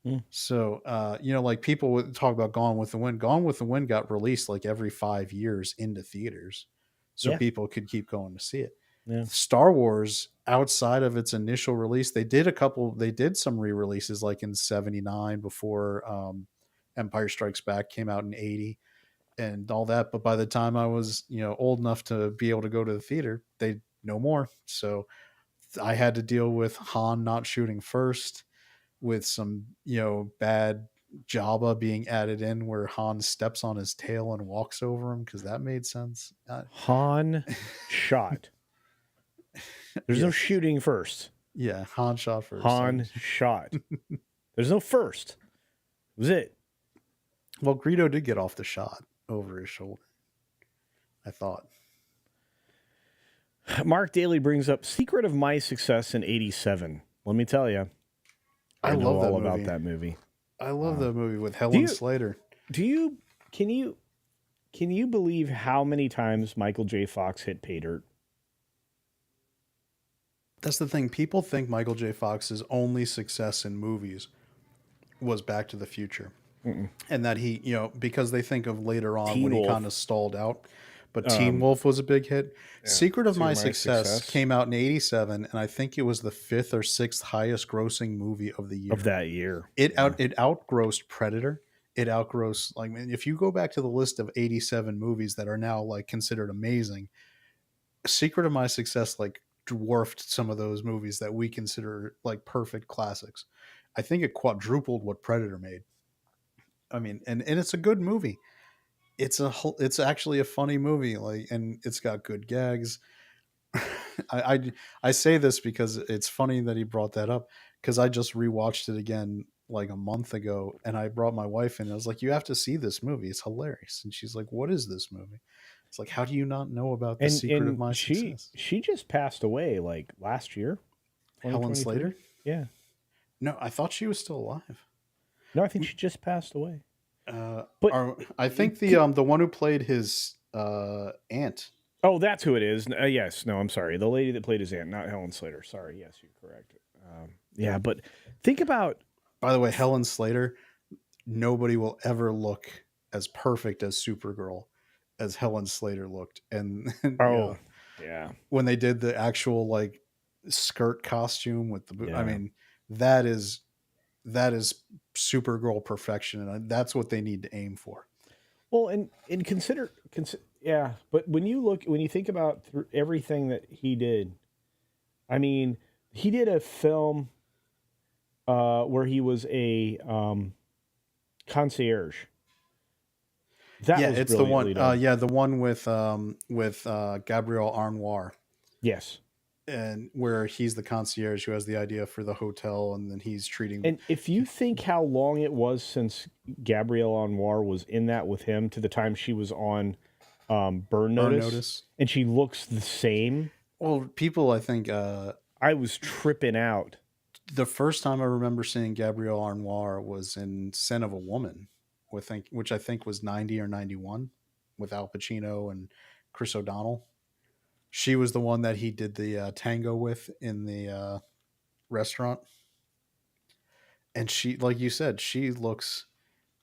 Speaker 1: Mm.
Speaker 2: So, like people would talk about Gone with the Wind. Gone with the Wind got released like every 5 years into theaters, so
Speaker 1: Yeah.
Speaker 2: people could keep going to see it.
Speaker 1: Yeah.
Speaker 2: Star Wars, outside of its initial release, they did some re-releases like in 79 before Empire Strikes Back came out in 80 and all that. But by the time I was, old enough to be able to go to the theater, they no more. So I had to deal with Han not shooting first, with some, bad Jabba being added in where Han steps on his tail and walks over him, because that made sense.
Speaker 1: Han shot. There's no
Speaker 2: Yes.
Speaker 1: shooting first.
Speaker 2: Yeah, Han shot first.
Speaker 1: Han shot. There's no first. It was it.
Speaker 2: Well, Greedo did get off the shot over his shoulder, I thought.
Speaker 1: Mark Daly brings up secret of my success in '87. Let me tell you, I know
Speaker 2: love that
Speaker 1: all
Speaker 2: movie.
Speaker 1: about that movie.
Speaker 2: I love that movie with Helen Slater.
Speaker 1: Can you believe how many times Michael J. Fox hit pay dirt?
Speaker 2: That's the thing. People think Michael J. Fox's only success in movies was Back to the Future.
Speaker 1: Mm-mm.
Speaker 2: And that he, because they think of later on
Speaker 1: Teen
Speaker 2: when
Speaker 1: Wolf.
Speaker 2: he kind of stalled out. But Teen Wolf was a big hit.
Speaker 1: Yeah.
Speaker 2: Secret of My Success came out in '87, and I think it was the 5th or 6th highest grossing movie of the year.
Speaker 1: Of that year.
Speaker 2: It outgrossed Predator. It outgrossed, like, if you go back to the list of 87 movies that are now like considered amazing, Secret of My Success like dwarfed some of those movies that we consider like perfect classics. I think it quadrupled what Predator made. I mean, and it's a good movie. It's actually a funny movie, like, and it's got good gags. I say this because it's funny that he brought that up, because I just rewatched it again like a month ago, and I brought my wife in. And I was like, "You have to see this movie. It's hilarious." And she's like, "What is this movie?" It's like, "How do you not know about the secret of my success?"
Speaker 1: She just passed away like last year.
Speaker 2: Helen Slater?
Speaker 1: Yeah.
Speaker 2: No, I thought she was still alive.
Speaker 1: No, I think she just passed away.
Speaker 2: But I think the one who played his aunt.
Speaker 1: Oh, that's who it is. Yes. No, I'm sorry. The lady that played his aunt, not Helen Slater. Sorry. Yes, you're correct. Yeah, but think about.
Speaker 2: By the way, Helen Slater, nobody will ever look as perfect as Supergirl as Helen Slater looked. And
Speaker 1: yeah,
Speaker 2: when they did the actual like skirt costume with the, I mean, that is Supergirl perfection, and that's what they need to aim for.
Speaker 1: Well, and consider, yeah, but when you think about everything that he did, I mean, he did a film where he was a concierge.
Speaker 2: It's the one. The one with Gabrielle Arnoir.
Speaker 1: Yes.
Speaker 2: And where he's the concierge who has the idea for the hotel, and then he's treating.
Speaker 1: And if you think how long it was since Gabrielle Anwar was in that with him to the time she was on Burn Notice, and she looks the same.
Speaker 2: Well, people, I think
Speaker 1: I was tripping out.
Speaker 2: The first time I remember seeing Gabrielle Anwar was in Scent of a Woman, which I think was 90 or 91, with Al Pacino and Chris O'Donnell. She was the one that he did the tango with in the restaurant. And she, like you said, she looks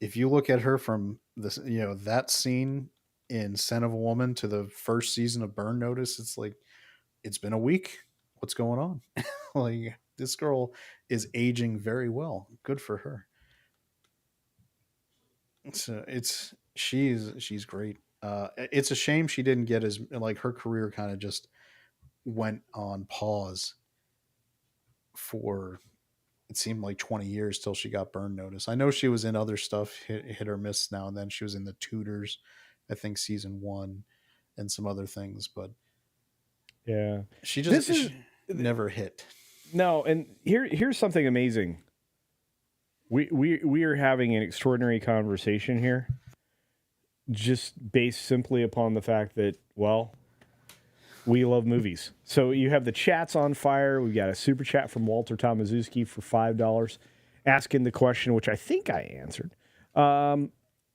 Speaker 2: if you look at her from this, that scene in Scent of a Woman to the first season of Burn Notice, it's like it's been a week. What's going on? Like this girl is aging very well. Good for her. So she's great. It's a shame she didn't get as like her career kind of just went on pause for it seemed like 20 years till she got Burn Notice. I know she was in other stuff, hit or miss now and then. She was in The Tudors, I think season 1 and some other things, but
Speaker 1: Yeah.
Speaker 2: she never hit.
Speaker 1: No, and here's something amazing. We are having an extraordinary conversation here, just based simply upon the fact that, well, we love movies. So you have the chats on fire. We got a super chat from Walter Tomaszewski for $5, asking the question, which I think I answered.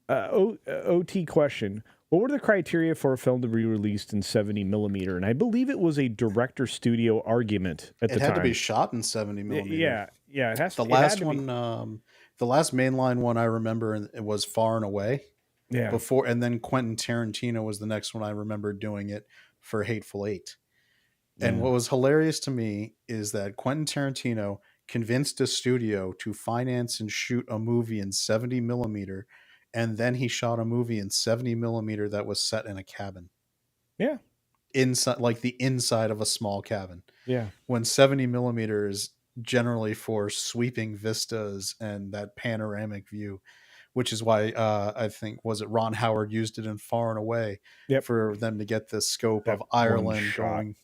Speaker 1: OT question: what were the criteria for a film to be released in 70 millimeter? And I believe it was a director studio argument at the time.
Speaker 2: It had to be shot in 70 millimeter.
Speaker 1: Yeah. It has
Speaker 2: the
Speaker 1: to.
Speaker 2: last one, the last mainline one I remember, it was Far and Away.
Speaker 1: Yeah.
Speaker 2: Before, and then Quentin Tarantino was the next one I remember doing it for Hateful Eight. And what was hilarious to me is that Quentin Tarantino convinced a studio to finance and shoot a movie in 70 millimeter, and then he shot a movie in 70 millimeter that was set in a cabin.
Speaker 1: Yeah.
Speaker 2: Inside, like the inside of a small cabin.
Speaker 1: Yeah.
Speaker 2: When 70 millimeter is generally for sweeping vistas and that panoramic view, which is why I think, was it Ron Howard used it in Far and Away for them to get the scope of Ireland going,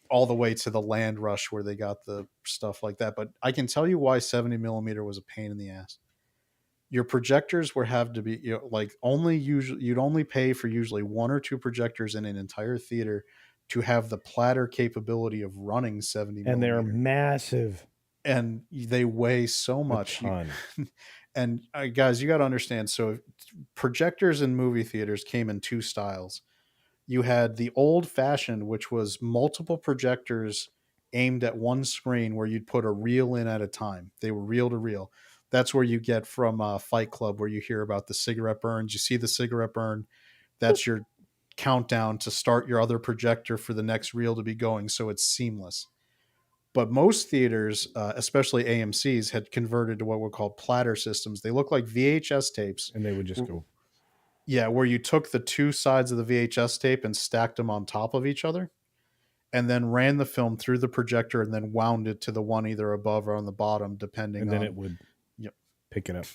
Speaker 2: all the way to the land rush where they got the stuff like that. But I can tell you why 70 millimeter was a pain in the ass. Your projectors would have to be like you'd only pay for usually 1 or 2 projectors in an entire theater to have the platter capability of running 70
Speaker 1: and
Speaker 2: millimeter.
Speaker 1: They're massive.
Speaker 2: And they weigh so much. And guys, you got to understand. So projectors in movie theaters came in 2 styles. You had the old fashioned, which was multiple projectors aimed at one screen where you'd put a reel in at a time. They were reel to reel. That's where you get from Fight Club, where you hear about the cigarette burns. You see the cigarette burn. That's your countdown to start your other projector for the next reel to be going. So it's seamless. But most theaters, especially AMC's, had converted to what were called platter systems. They look like VHS tapes.
Speaker 1: And they would just go.
Speaker 2: Yeah, where you took the 2 sides of the VHS tape and stacked them on top of each other and then ran the film through the projector and then wound it to the one either above or on the bottom, depending on...
Speaker 1: And then it would pick it up.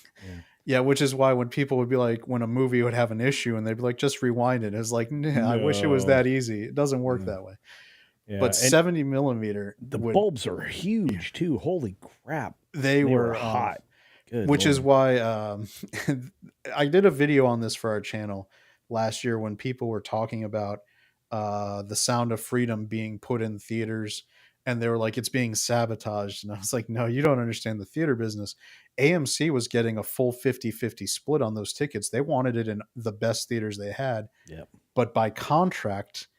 Speaker 2: Yeah, which is why when people would be like, when a movie would have an issue and they'd be like, just rewind it. It's like, nah, I wish it was that easy. It doesn't work that way. Yeah, but 70 millimeter,
Speaker 1: the bulbs are huge too. Holy crap!
Speaker 2: They were
Speaker 1: hot.
Speaker 2: Which is why I did a video on this for our channel last year when people were talking about the Sound of Freedom being put in theaters, and they were like, it's being sabotaged. And I was like, no, you don't understand the theater business. AMC was getting a full 50-50 split on those tickets. They wanted it in the best theaters they had.
Speaker 1: Yep.
Speaker 2: But by contract,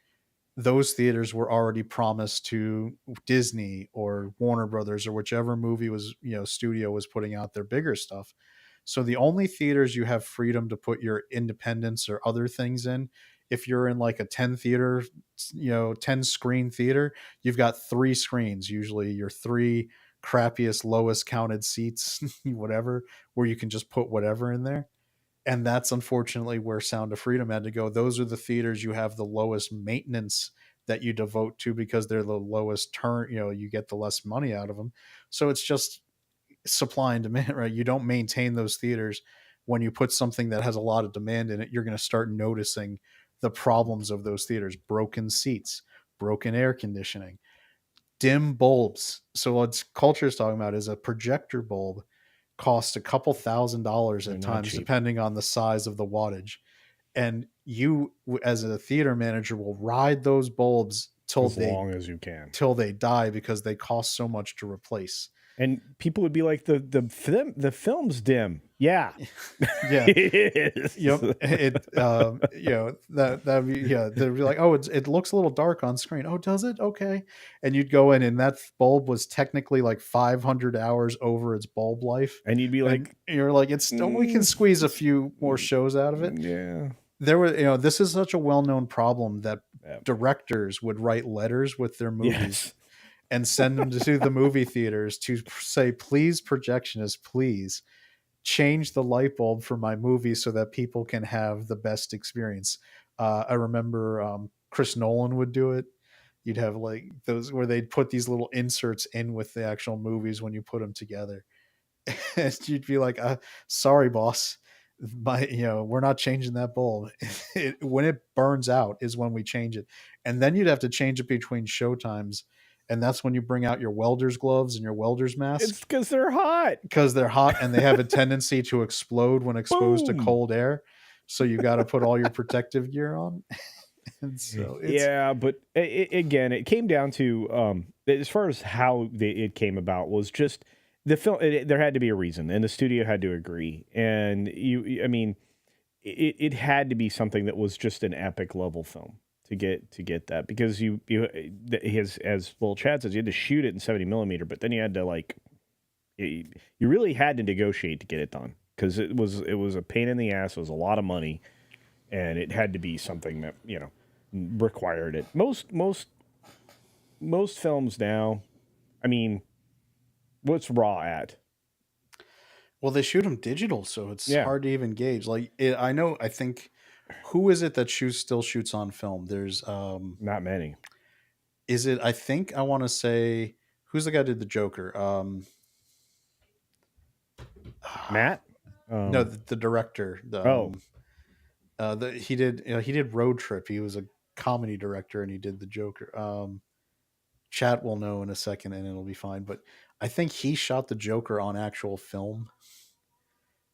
Speaker 2: those theaters were already promised to Disney or Warner Brothers or whichever movie was, studio was putting out their bigger stuff. So the only theaters you have freedom to put your independents or other things in, if you're in like a 10 theater, 10 screen theater, you've got 3 screens, usually your 3 crappiest, lowest counted seats, whatever, where you can just put whatever in there. And that's unfortunately where Sound of Freedom had to go. Those are the theaters you have the lowest maintenance that you devote to because they're the lowest turn, you get the less money out of them. So it's just supply and demand, right? You don't maintain those theaters. When you put something that has a lot of demand in it, you're going to start noticing the problems of those theaters: broken seats, broken air conditioning, dim bulbs. So what culture is talking about is a projector bulb cost a couple $1,000s at times, depending on the size of the wattage. And you, as a theater manager, will ride those bulbs
Speaker 1: as long as you can,
Speaker 2: till they die, because they cost so much to replace.
Speaker 1: And people would be like, the film's dim. Yeah,
Speaker 2: Yeah.
Speaker 1: it is.
Speaker 2: Yep. That'd be, yeah, they'd be like, oh, it looks a little dark on screen. Oh, does it? Okay. And you'd go in, and that bulb was technically like 500 hours over its bulb life.
Speaker 1: And you'd be
Speaker 2: And
Speaker 1: like,
Speaker 2: you're like, it's still, we can squeeze a few more shows out of it.
Speaker 1: yeah.
Speaker 2: There were, this is such a well-known problem that
Speaker 1: Yeah.
Speaker 2: directors would write letters with their movies
Speaker 1: Yes.
Speaker 2: and send them to the movie theaters to say, please, projectionist, please change the light bulb for my movie so that people can have the best experience. I remember Chris Nolan would do it. You'd have like those where they'd put these little inserts in with the actual movies when you put them together. And you'd be like, sorry, boss. We're not changing that bulb. When it burns out is when we change it. And then you'd have to change it between show times. And that's when you bring out your welder's gloves and your welder's mask
Speaker 1: It's because they're hot.
Speaker 2: because they're hot and they have a tendency to explode when exposed to
Speaker 1: Boom.
Speaker 2: cold air. So you got to put all your protective gear on. And so it's,
Speaker 1: Yeah, but again, it came down to as far as how it came about was just the film. There had to be a reason, and the studio had to agree. And I mean, it had to be something that was just an epic level film to get that, because as well, Chad says, you had to shoot it in 70 millimeter, but then you had to you really had to negotiate to get it done, because it was a pain in the ass. It was a lot of money, and it had to be something that required it. Most films now, I mean, what's Raw at?
Speaker 2: well, they shoot them digital, so it's
Speaker 1: Yeah.
Speaker 2: hard to even gauge. Like I think, who is it that still shoots on film? There's
Speaker 1: Not many.
Speaker 2: is it, I think I want to say, who's the guy who did the Joker?
Speaker 1: Matt?
Speaker 2: No, the director.
Speaker 1: Oh,
Speaker 2: He did Road Trip. He was a comedy director and he did the Joker. Chat will know in a second and it'll be fine. But I think he shot the Joker on actual film.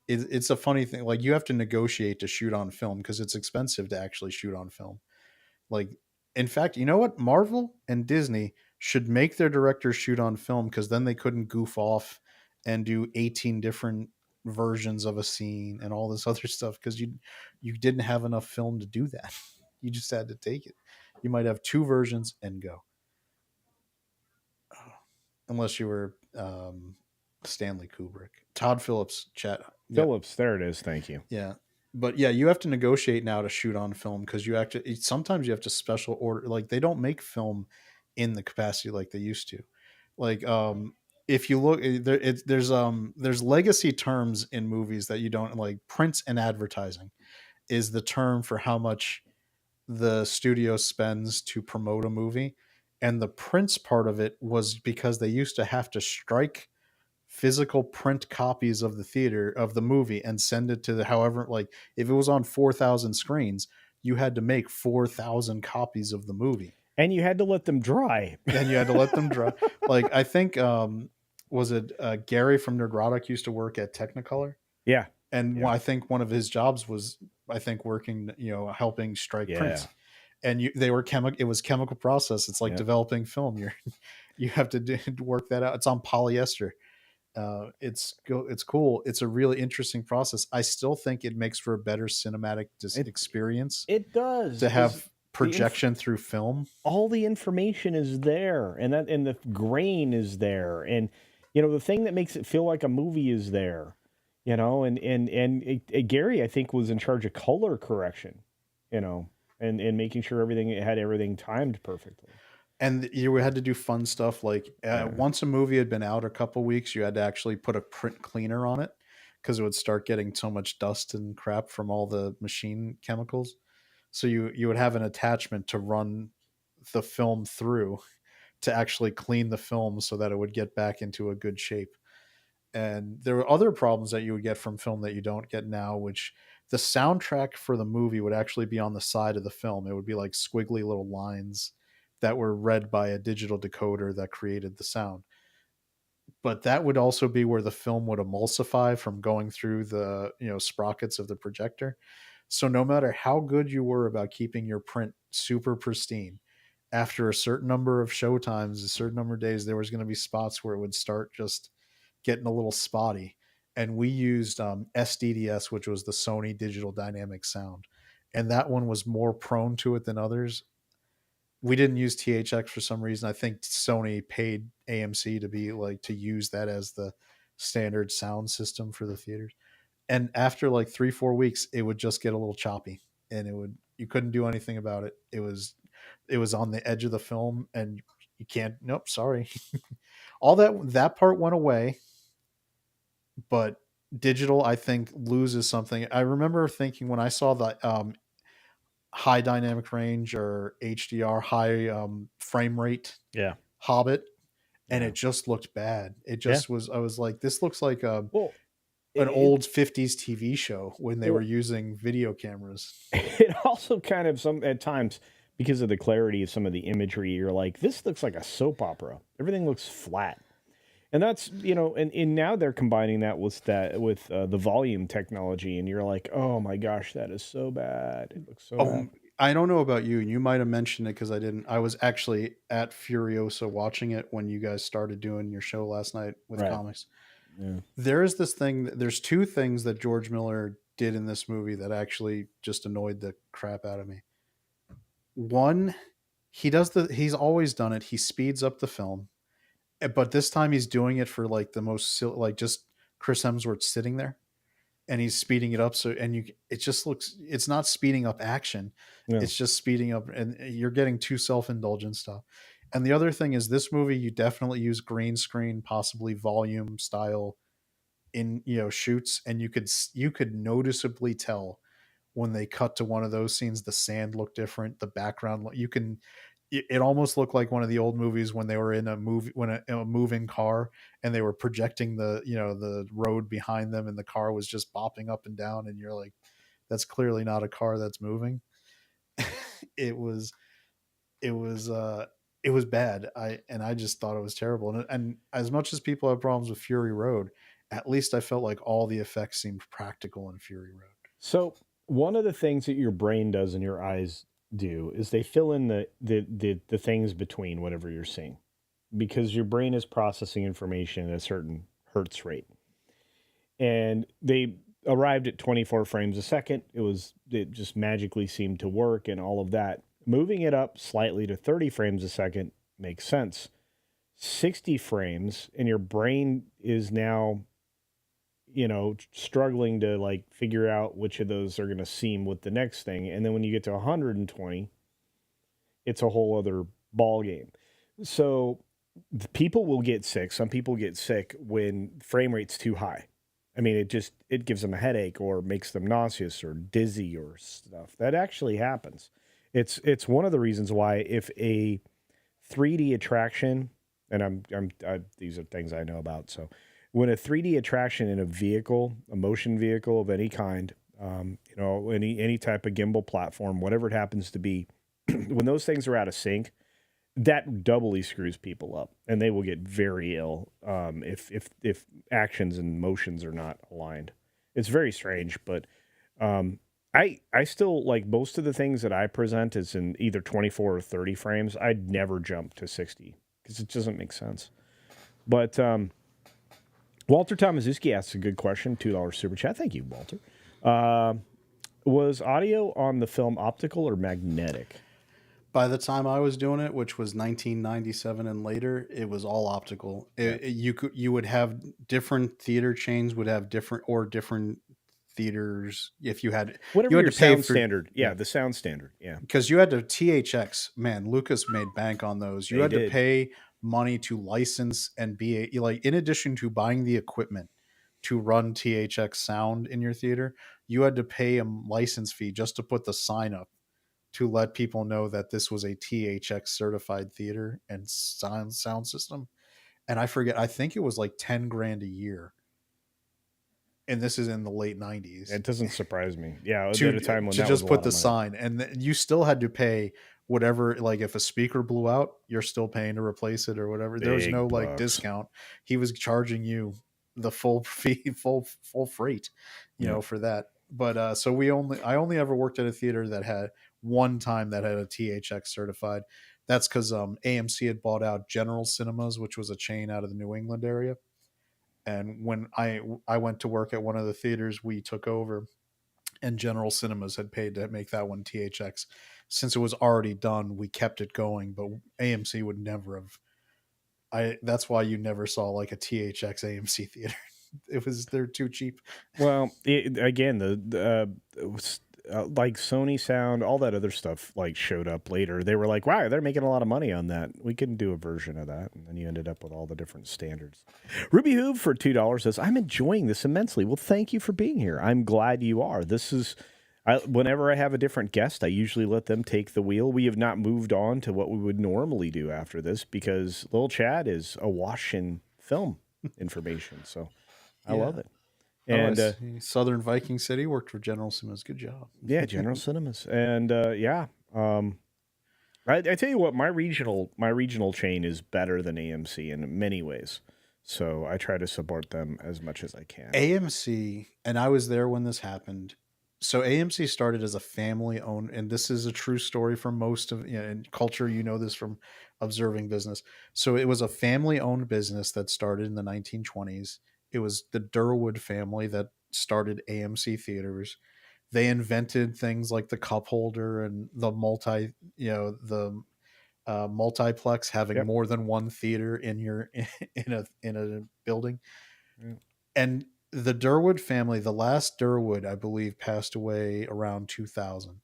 Speaker 2: It's a funny thing. Like, you have to negotiate to shoot on film because it's expensive to actually shoot on film. Like, in fact, you know what? Marvel and Disney should make their directors shoot on film, because then they couldn't goof off and do 18 different versions of a scene and all this other stuff, because you didn't have enough film to do that. You just had to take it. You might have two versions and go. Unless you were Stanley Kubrick. Todd Phillips, chat. Yep.
Speaker 1: Phillips. There it is. Thank you.
Speaker 2: Yeah. But yeah, you have to negotiate now to shoot on film, because you actually sometimes you have to special order. Like, they don't make film in the capacity like they used to. Like, if you look there's legacy terms in movies that you don't like. Print and advertising is the term for how much the studio spends to promote a movie. And the prints part of it was because they used to have to strike physical print copies of the movie and send it to however, like, if it was on 4,000 screens, you had to make 4,000 copies of the movie,
Speaker 1: And you had to let them dry.
Speaker 2: and you had to let them dry. Like, I think was it Gary from Nerdrotic used to work at Technicolor,
Speaker 1: Yeah.
Speaker 2: and
Speaker 1: Yeah.
Speaker 2: I think one of his jobs was, I think, working, helping strike
Speaker 1: Yeah.
Speaker 2: prints. And it was chemical process. It's like
Speaker 1: Yeah.
Speaker 2: developing film. You have to work that out. It's on polyester. It's cool. It's a really interesting process. I still think it makes for a better cinematic experience
Speaker 1: It does.
Speaker 2: to
Speaker 1: 'Cause
Speaker 2: have projection through film.
Speaker 1: all the information is there, and the grain is there, and the thing that makes it feel like a movie is there. Gary, I think, was in charge of color correction, and making sure it had everything timed perfectly.
Speaker 2: And you had to do fun stuff like once a movie had been out a couple weeks, you had to actually put a print cleaner on it, because it would start getting so much dust and crap from all the machine chemicals. So you would have an attachment to run the film through to actually clean the film so that it would get back into a good shape. And there were other problems that you would get from film that you don't get now, which the soundtrack for the movie would actually be on the side of the film. It would be like squiggly little lines that were read by a digital decoder that created the sound. But that would also be where the film would emulsify from going through the sprockets of the projector. So no matter how good you were about keeping your print super pristine, after a certain number of show times, a certain number of days, there was going to be spots where it would start just getting a little spotty. And we used SDDS, which was the Sony Digital Dynamic Sound, and that one was more prone to it than others. We didn't use THX for some reason. I think Sony paid AMC to be like to use that as the standard sound system for the theaters. And after like 3-4 weeks, it would just get a little choppy, and you couldn't do anything about it. It was on the edge of the film, and you can't. Nope, sorry. All that part went away, but digital, I think, loses something. I remember thinking when I saw the high dynamic range or HDR, high frame rate
Speaker 1: Yeah.
Speaker 2: Hobbit, and
Speaker 1: Yeah.
Speaker 2: it just looked bad. It
Speaker 1: Yeah.
Speaker 2: just was. I was like, this looks like
Speaker 1: Well,
Speaker 2: an
Speaker 1: it,
Speaker 2: old 50s TV show when they were
Speaker 1: well,
Speaker 2: using video cameras.
Speaker 1: it also kind of some at times because of the clarity of some of the imagery, you're like, this looks like a soap opera. Everything looks flat. And that's, and now they're combining that with the volume technology, and you're like, oh my gosh, that is so bad. It looks so bad.
Speaker 2: I don't know about you, and you might have mentioned it because I didn't. I was actually at Furiosa watching it when you guys started doing your show last night with
Speaker 1: Right.
Speaker 2: comics.
Speaker 1: Yeah.
Speaker 2: There is this thing. There's two things that George Miller did in this movie that actually just annoyed the crap out of me. One, he's always done it. He speeds up the film, but this time he's doing it for like the most like just Chris Hemsworth sitting there, and he's speeding it up. So it just looks. It's not speeding up action.
Speaker 1: Yeah.
Speaker 2: It's just speeding up, and you're getting too self-indulgent stuff. And the other thing is, this movie you definitely use green screen, possibly volume style in shoots, and you could noticeably tell when they cut to one of those scenes, the sand looked different, the background it almost looked like one of the old movies when they were in a moving car, and they were projecting the road behind them, and the car was just bopping up and down, and you're like, that's clearly not a car that's moving. it was it was it was bad. I just thought it was terrible. And as much as people have problems with Fury Road, at least I felt like all the effects seemed practical in Fury Road.
Speaker 1: So one of the things that your brain does and your eyes do is they fill in the things between whatever you're seeing, because your brain is processing information at a certain hertz rate. And they arrived at 24 frames a second. It just magically seemed to work and all of that. Moving it up slightly to 30 frames a second makes sense. 60 frames and your brain is now struggling to like figure out which of those are going to seem with the next thing. And then when you get to 120, it's a whole other ball game. So people will get sick. Some people get sick when frame rate's too high. I mean, it gives them a headache or makes them nauseous or dizzy or stuff. That actually happens. It's one of the reasons why if a 3D attraction, and these are things I know about. So when a 3D attraction in a vehicle, a motion vehicle of any kind, any type of gimbal platform, whatever it happens to be, when those things are out of sync, that doubly screws people up, and they will get very ill if actions and motions are not aligned. It's very strange, but I still like most of the things that I present is in either 24 or 30 frames. I'd never jump to 60 because it doesn't make sense. But Walter Tomazuski asks a good question, $2 super chat. Thank you, Walter. Was audio on the film optical or magnetic?
Speaker 2: By the time I was doing it, which was 1997 and later, it was all optical. You would have different theater chains would have different theaters if you had
Speaker 1: whatever
Speaker 2: you had
Speaker 1: your
Speaker 2: to pay
Speaker 1: sound standard. Yeah, the sound standard. Yeah,
Speaker 2: because you had to THX. Man, Lucas made bank on those. You had to pay money to license and be like, in addition to buying the equipment to run THX sound in your theater, you had to pay a license fee just to put the sign up to let people know that this was a THX certified theater and sound system. And I forget, I think it was like 10 grand a year. And this is in the late 90s.
Speaker 1: It doesn't surprise me. Yeah,
Speaker 2: to,
Speaker 1: at a time when
Speaker 2: to
Speaker 1: that
Speaker 2: just
Speaker 1: was
Speaker 2: put the sign, and you still had to pay whatever. Like if a speaker blew out, you're still paying to replace it or whatever. There was no like discount. He was charging you the full fee, full freight, for that. But so I only ever worked at a theater that had one time that had a THX certified. That's because AMC had bought out General Cinemas, which was a chain out of the New England area. And when I went to work at one of the theaters we took over, and General Cinemas had paid to make that one THX. Since it was already done, we kept it going, but AMC would never have. That's why you never saw like a THX AMC theater. They're too cheap.
Speaker 1: Well, again, like Sony Sound, all that other stuff like showed up later. They were like, "Wow, they're making a lot of money on that. We can do a version of that." And then you ended up with all the different standards. Ruby Hoove for $2 says, "I'm enjoying this immensely." Well, thank you for being here. I'm glad you are. Whenever I have a different guest, I usually let them take the wheel. We have not moved on to what we would normally do after this because Lil Chad is awash in film information. So I love it. And
Speaker 2: Southern Viking City worked for General Cinemas. Good job.
Speaker 1: yeah, General Cinemas. And I tell you what, my regional chain is better than AMC in many ways. So I try to support them as much as I can.
Speaker 2: AMC, and I was there when this happened. So AMC started as a family-owned, and this is a true story for most of in culture. You know this from observing business. So it was a family-owned business that started in the 1920s. It was the Durwood family that started AMC theaters. They invented things like the cup holder and the multiplex, having more than one theater in your in a building.
Speaker 1: Yeah.
Speaker 2: And the Durwood family, the last Durwood, I believe, passed away around 2000,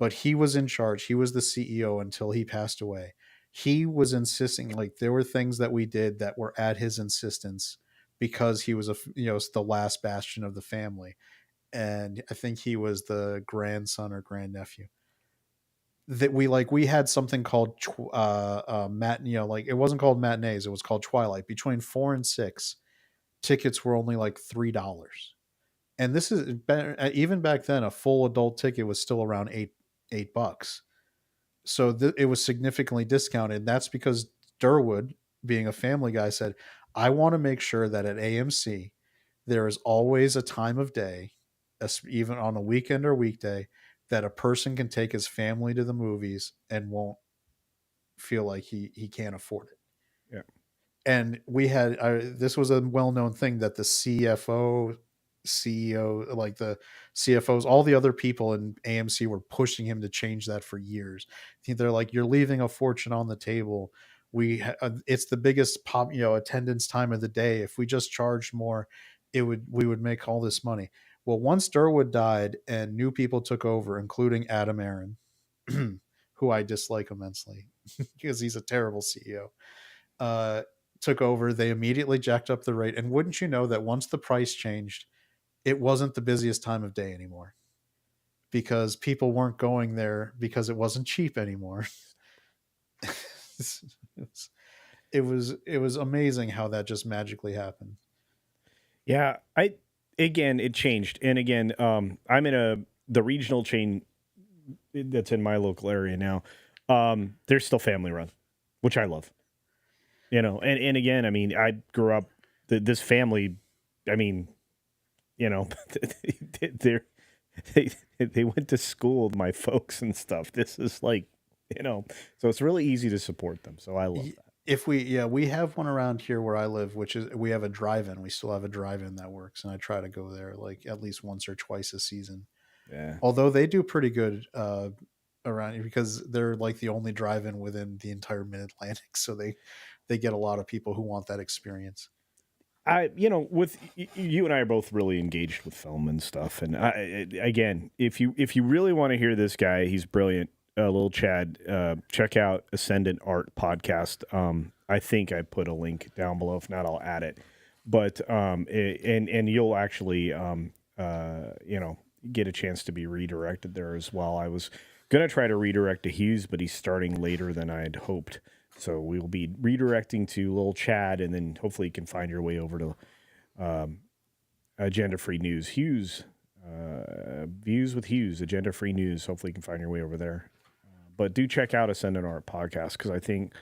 Speaker 2: but he was in charge. He was the CEO until he passed away. He was insisting, like, there were things that we did that were at his insistence because he was the last bastion of the family. And I think he was the grandson or grandnephew. That we had something called like, it wasn't called matinees, it was called Twilight. Between 4 and 6, tickets were only like $3. And this is even back then, a full adult ticket was still around $8. So it was significantly discounted. That's because Durwood, being a family guy, said, I want to make sure that at AMC there is always a time of day, even on a weekend or weekday, that a person can take his family to the movies and won't feel like he can't afford it.
Speaker 1: Yeah.
Speaker 2: And we had this was a well-known thing that the CFO, CEO, like the CFOs, all the other people in AMC were pushing him to change that for years. They're like, you're leaving a fortune on the table. It's the biggest attendance time of the day. If we just charged more, we would make all this money. Well, once Durwood died and new people took over, including Adam Aaron, who I dislike immensely because he's a terrible CEO, took over, they immediately jacked up the rate. And wouldn't you know that once the price changed, it wasn't the busiest time of day anymore because people weren't going there because it wasn't cheap anymore. It was amazing how that just magically happened.
Speaker 1: Yeah, it changed. And again, I'm in the regional chain that's in my local area now. They're still family run, which I love. And again, I mean, I grew up this family. I mean, they went to school with my folks and stuff. This is like, so it's really easy to support them. So I love that.
Speaker 2: If we have one around here where I live, which is, we have a drive-in. We still have a drive-in that works, and I try to go there like at least once or twice a season.
Speaker 1: Yeah.
Speaker 2: Although they do pretty good around here because they're like the only drive-in within the entire Mid-Atlantic, so they get a lot of people who want that experience.
Speaker 1: With you and I are both really engaged with film and stuff. And again, if you really want to hear this guy, he's brilliant. Little Chad, check out Ascendant Art Podcast. I think I put a link down below. If not, I'll add it. But and you'll actually get a chance to be redirected there as well. I was gonna try to redirect to Hughes, but he's starting later than I'd hoped. So we will be redirecting to Lil Chad, and then hopefully you can find your way over to Agenda Free News. Hughes, Views with Hughes, Agenda Free News. Hopefully you can find your way over there. But do check out Ascendant Art Podcast because I think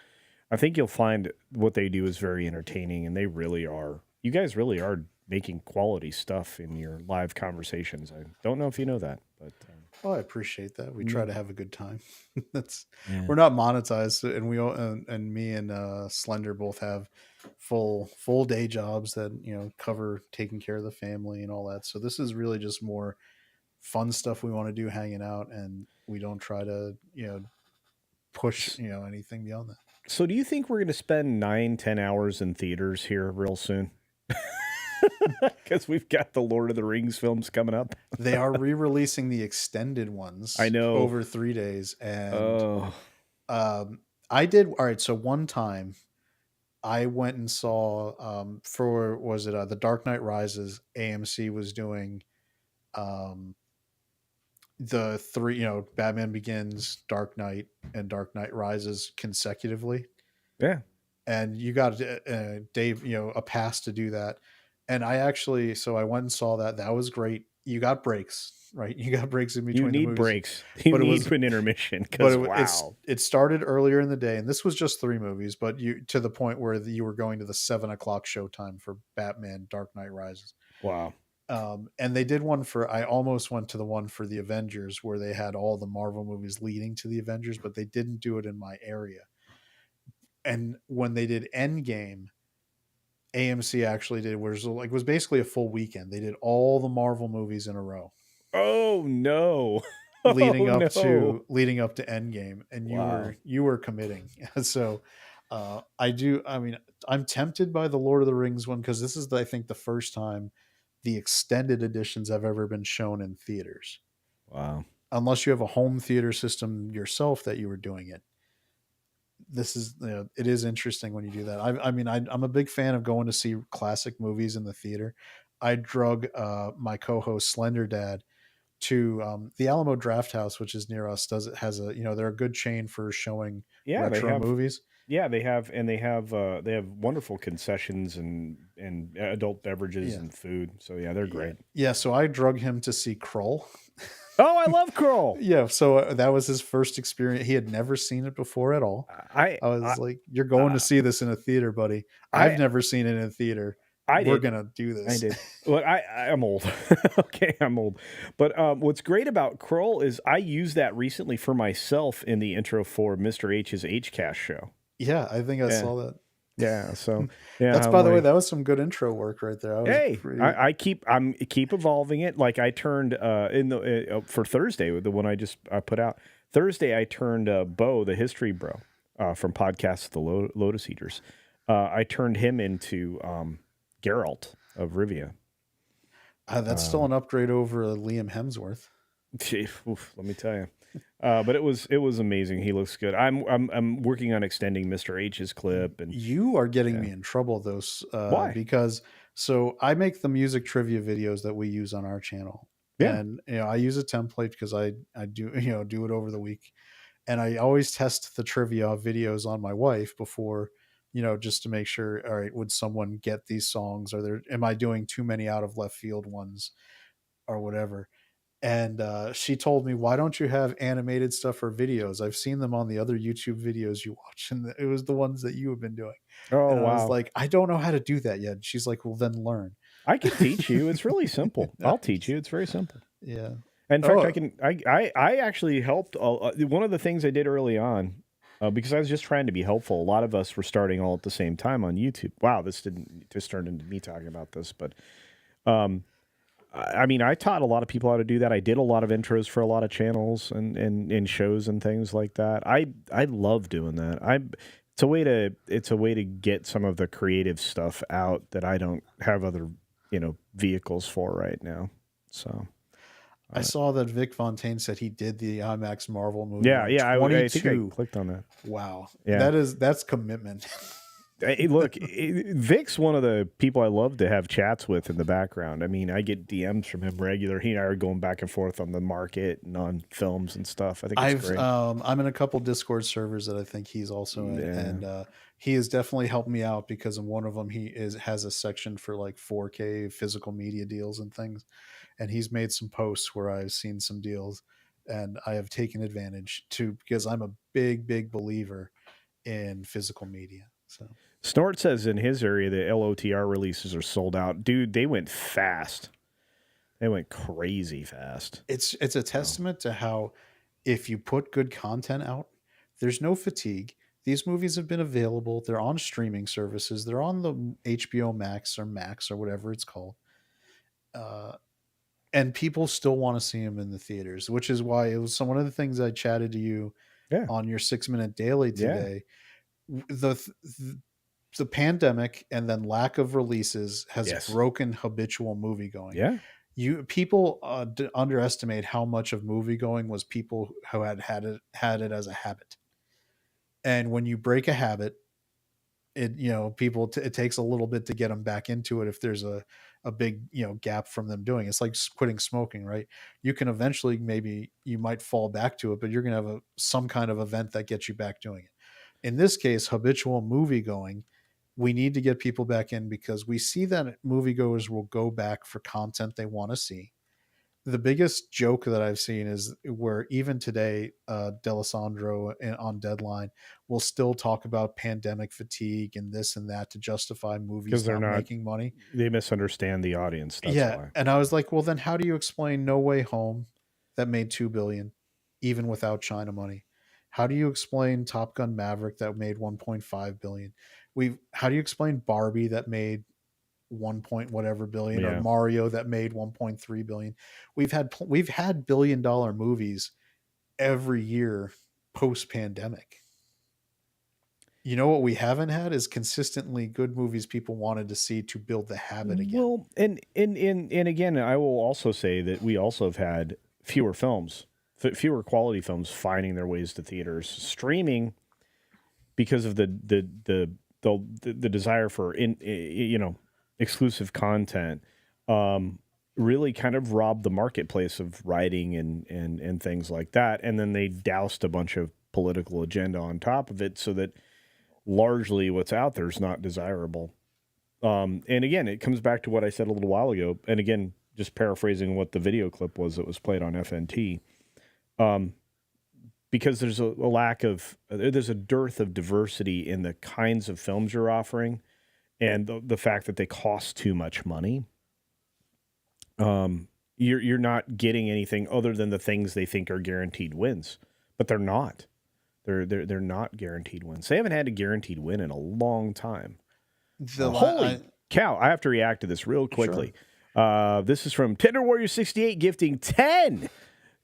Speaker 1: you'll find what they do is very entertaining, and they really are. You guys really are making quality stuff in your live conversations. I don't know if you know that, but
Speaker 2: Oh, I appreciate that. We try
Speaker 1: Mm,
Speaker 2: to have a good time. That's
Speaker 1: yeah.
Speaker 2: We're not monetized, and we all and me and Slender both have full day jobs that cover taking care of the family and all that. So this is really just more fun stuff we want to do, hanging out, and we don't try to push
Speaker 1: S-
Speaker 2: anything beyond that.
Speaker 1: So, do you think we're going to spend 9, 10 hours in theaters here real soon? Because we've got the Lord of the Rings films coming up.
Speaker 2: They are re-releasing the extended
Speaker 1: I
Speaker 2: ones
Speaker 1: know.
Speaker 2: over 3 days, and
Speaker 1: Oh,
Speaker 2: um, I did all right. So one time I went and saw for was it The Dark Knight Rises? AMC was doing um, the three, Batman Begins, Dark Knight, and Dark Knight Rises consecutively,
Speaker 1: yeah.
Speaker 2: and you got Dave, a pass to do that. And I went and saw that. That was great. You got breaks, right? You got breaks in
Speaker 1: You
Speaker 2: between the
Speaker 1: need
Speaker 2: movies,
Speaker 1: breaks. You
Speaker 2: but it
Speaker 1: need
Speaker 2: was
Speaker 1: an intermission
Speaker 2: but
Speaker 1: because, wow.
Speaker 2: it started earlier in the day, and this was just three movies, but you to the point where you were going to the 7 o'clock showtime for Batman Dark Knight Rises.
Speaker 1: Wow.
Speaker 2: And they did one for I almost went to the one for the Avengers where they had all the Marvel movies leading to the Avengers, but they didn't do it in my area. And when they did Endgame, AMC actually did was basically a full weekend. They did all the Marvel movies in a row
Speaker 1: Oh, no. Oh, no.
Speaker 2: leading up to Endgame, and
Speaker 1: Wow.
Speaker 2: you were committing. So I mean, I'm tempted by the Lord of the Rings one because this is I think the first time the extended editions have ever been shown in theaters,
Speaker 1: Wow.
Speaker 2: unless you have a home theater system yourself that you were doing it. This is it is interesting when you do that. I'm a big fan of going to see classic movies in the theater. I drug my co-host Slender Dad to the Alamo Draft House, which is near us. Does it has a they're a good chain for showing
Speaker 1: Yeah, they
Speaker 2: retro
Speaker 1: have.
Speaker 2: movies.
Speaker 1: Yeah, they have wonderful concessions and adult beverages
Speaker 2: Yeah,
Speaker 1: and food. So yeah, they're
Speaker 2: yeah,
Speaker 1: great.
Speaker 2: yeah. So I drug him to see Krull.
Speaker 1: Oh, I love Kroll.
Speaker 2: Yeah, so that was his first experience. He had never seen it before at all.
Speaker 1: I
Speaker 2: I
Speaker 1: I
Speaker 2: was like, "You're going to
Speaker 1: I
Speaker 2: see this in a theater, buddy. I've
Speaker 1: I,
Speaker 2: never seen it in a theater.
Speaker 1: I
Speaker 2: We're
Speaker 1: did.
Speaker 2: gonna do
Speaker 1: I
Speaker 2: this."
Speaker 1: did. Well, I'm old. Okay, I'm old. But what's great about Kroll is I used that recently for myself in the intro for Mr. H's HCast show.
Speaker 2: Yeah, I think I
Speaker 1: Yeah.
Speaker 2: saw that.
Speaker 1: Yeah. So yeah,
Speaker 2: That's
Speaker 1: I'm
Speaker 2: by the way,
Speaker 1: like,
Speaker 2: that was some good intro work right there. I was
Speaker 1: hey,
Speaker 2: pretty.
Speaker 1: I'm keep evolving it. Like I turned in the for Thursday, the one I put out Thursday, I turned Bo, the history bro, from podcast The Lotus Eaters. I turned him into Geralt of Rivia.
Speaker 2: That's still an upgrade over Liam Hemsworth.
Speaker 1: Gee, oof, let me tell you. But it was amazing. He looks good. I'm working on extending Mr. H's clip and
Speaker 2: You are getting
Speaker 1: yeah.
Speaker 2: me in trouble those
Speaker 1: Why?
Speaker 2: because so I make the music trivia videos that we use on our channel,
Speaker 1: Yeah.
Speaker 2: and I use a template because I do do it over the week, and I always test the trivia videos on my wife before just to make sure. All right, would someone get these songs? Am I doing too many out of left field ones or whatever? And she told me, "Why don't you have animated stuff or videos? I've seen them on the other YouTube videos you watch, and it was the ones that you have been doing."
Speaker 1: Oh
Speaker 2: And I was
Speaker 1: wow.
Speaker 2: like, "I don't know how to do that yet." She's like, "Well, then learn."
Speaker 1: I can teach you. It's really simple. I'll teach you. It's very simple.
Speaker 2: Yeah.
Speaker 1: In fact, I
Speaker 2: Oh,
Speaker 1: can. I actually helped. One of the things I did early on, because I was just trying to be helpful. A lot of us were starting all at the same time on YouTube. Wow, this didn't just turned into me talking about this, but um, I mean, I taught a lot of people how to do that. I did a lot of intros for a lot of channels and shows and things like that. I love doing that. It's a way to get some of the creative stuff out that I don't have other vehicles for right now. So.
Speaker 2: I saw that Vic Fontaine said he did the IMAX Marvel movie
Speaker 1: Yeah,
Speaker 2: on
Speaker 1: yeah. I think I
Speaker 2: 22.
Speaker 1: clicked on that.
Speaker 2: Wow,
Speaker 1: Yeah.
Speaker 2: that's commitment.
Speaker 1: Hey, look, Vic's one of the people I love to have chats with in the background. I mean, I get DMs from him regular. He and I are going back and forth on the market and on films and stuff. I think it's great.
Speaker 2: I'm in a couple Discord servers that I think he's also in,
Speaker 1: Yeah.
Speaker 2: and he has definitely helped me out because in one of them has a section for like 4K physical media deals and things, and he's made some posts where I've seen some deals, and I have taken advantage to because I'm a big believer in physical media. So
Speaker 1: Snort says in his area the LOTR releases are sold out. Dude, they went fast. They went crazy fast.
Speaker 2: It's a testament to how if you put good content out, there's no fatigue. These movies have been available. They're on streaming services. They're on the HBO Max or whatever it's called. Uh, and people still want to see them in the theaters, which is why it was one of the things I chatted to you
Speaker 1: Yeah.
Speaker 2: on your 6 minute daily
Speaker 1: Yeah.
Speaker 2: today. The pandemic and then lack of releases has
Speaker 1: Yes.
Speaker 2: broken habitual movie going.
Speaker 1: Yeah.
Speaker 2: People underestimate how much of movie going was people who had it as a habit. And when you break a habit, people it takes a little bit to get them back into it. If there's a big gap from them doing it's like quitting smoking, right? You can eventually, maybe you might fall back to it, but you're going to have some kind of event that gets you back doing it. In this case, habitual movie going, we need to get people back in because we see that moviegoers will go back for content they want to see. The biggest joke that I've seen is where even today, Delisandro on Deadline will still talk about pandemic fatigue and this and that to justify movies
Speaker 1: Because they're
Speaker 2: not
Speaker 1: not
Speaker 2: making money.
Speaker 1: They misunderstand the audience. That's
Speaker 2: Yeah,
Speaker 1: why.
Speaker 2: and I was like, well, then how do you explain No Way Home that made 2 billion, even without China money? How do you explain Top Gun Maverick that made 1.5 billion? How do you explain Barbie that made 1 point whatever billion, or
Speaker 1: Yeah.
Speaker 2: Mario that made 1.3 billion? We've had billion-dollar movies every year post pandemic. You know what we haven't had is consistently good movies people wanted to see to build the habit again.
Speaker 1: Well, and again, I will also say that we also have had fewer films, fewer quality films finding their ways to theaters. Streaming, because of the desire for exclusive content, really kind of robbed the marketplace of writing and things like that. And then they doused a bunch of political agenda on top of it, so that largely what's out there is not desirable. And again, it comes back to what I said a little while ago. And again, just paraphrasing what the video clip was that was played on FNT. Because there's there's a dearth of diversity in the kinds of films you're offering, and the fact that they cost too much money. You're not getting anything other than the things they think are guaranteed wins, but they're not. They're not guaranteed wins. They haven't had a guaranteed win in a long time. Holy cow! I have to react to this real quickly. Sure. This is from Tender Warrior 68 gifting 10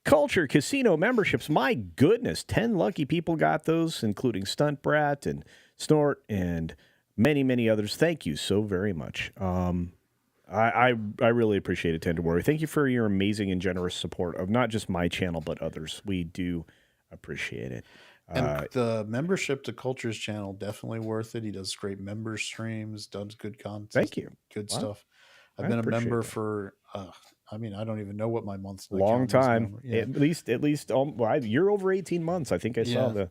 Speaker 1: Culture Casino memberships. My goodness, 10 lucky people got those, including Stunt Brat and Snort and many, many others. Thank you so very much. I really appreciate it, Tender Warrior. Thank you for your amazing and generous support of not just my channel, but others. We do appreciate it.
Speaker 2: And the membership to Culture's channel, definitely worth it. He does great member streams, does good content.
Speaker 1: Thank you.
Speaker 2: Good stuff. I've been a member for, I don't even know what my month's
Speaker 1: long time. Yeah. At least, you're over 18 months. I think I saw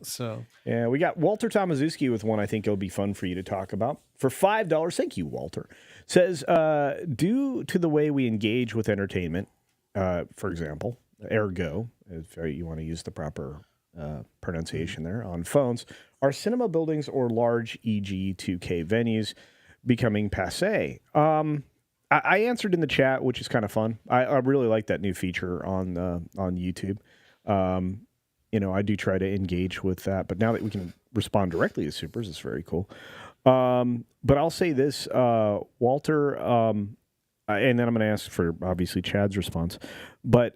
Speaker 1: Yeah, we got Walter Tomaszewski with one I think it'll be fun for you to talk about. For $5, thank you, Walter. Says, due to the way we engage with entertainment, for example, ergo, if you want to use the proper pronunciation there, on phones, are cinema buildings or large, e.g. 2K venues, becoming passé? I answered in the chat, which is kind of fun. I really like that new feature on YouTube. I do try to engage with that, but now that we can respond directly to supers, it's very cool. But I'll say this, Walter, and then I'm going to ask for obviously Chad's response. But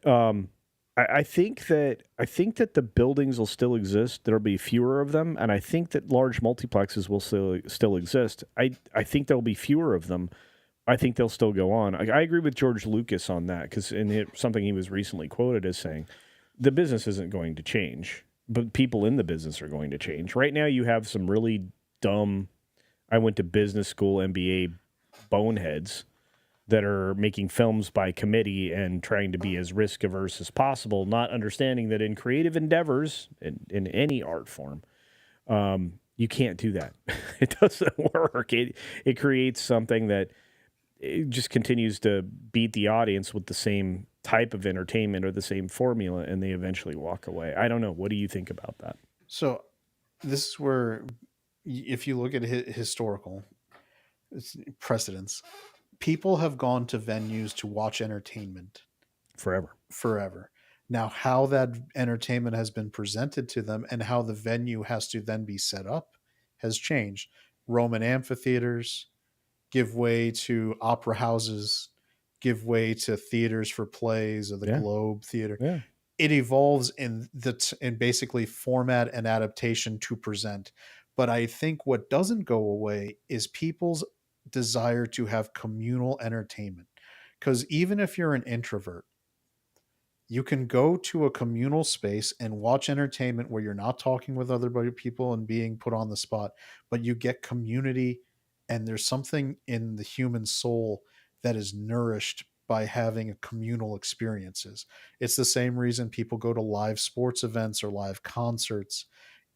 Speaker 1: I think that the buildings will still exist. There'll be fewer of them, and I think that large multiplexes will still exist. I think there'll be fewer of them. I think they'll still go on. I agree with George Lucas on that, because something he was recently quoted as saying, the business isn't going to change, but people in the business are going to change. Right now, you have some really dumb, I went to business school, MBA boneheads that are making films by committee and trying to be as risk averse as possible, not understanding that in creative endeavors, in any art form, you can't do that. It doesn't work. It creates something that it just continues to beat the audience with the same type of entertainment or the same formula, and they eventually walk away. I don't know. What do you think about that?
Speaker 2: So this is where, if you look at historical precedents, people have gone to venues to watch entertainment
Speaker 1: Forever.
Speaker 2: forever. Now, how that entertainment has been presented to them and how the venue has to then be set up has changed. Roman amphitheaters give way to opera houses, give way to theaters for plays or the
Speaker 1: Yeah.
Speaker 2: Globe Theater.
Speaker 1: Yeah.
Speaker 2: It evolves in basically format and adaptation to present. But I think what doesn't go away is people's desire to have communal entertainment. Because even if you're an introvert, you can go to a communal space and watch entertainment where you're not talking with other people and being put on the spot, but you get community, and there's something in the human soul that is nourished by having communal experiences. It's the same reason people go to live sports events or live concerts.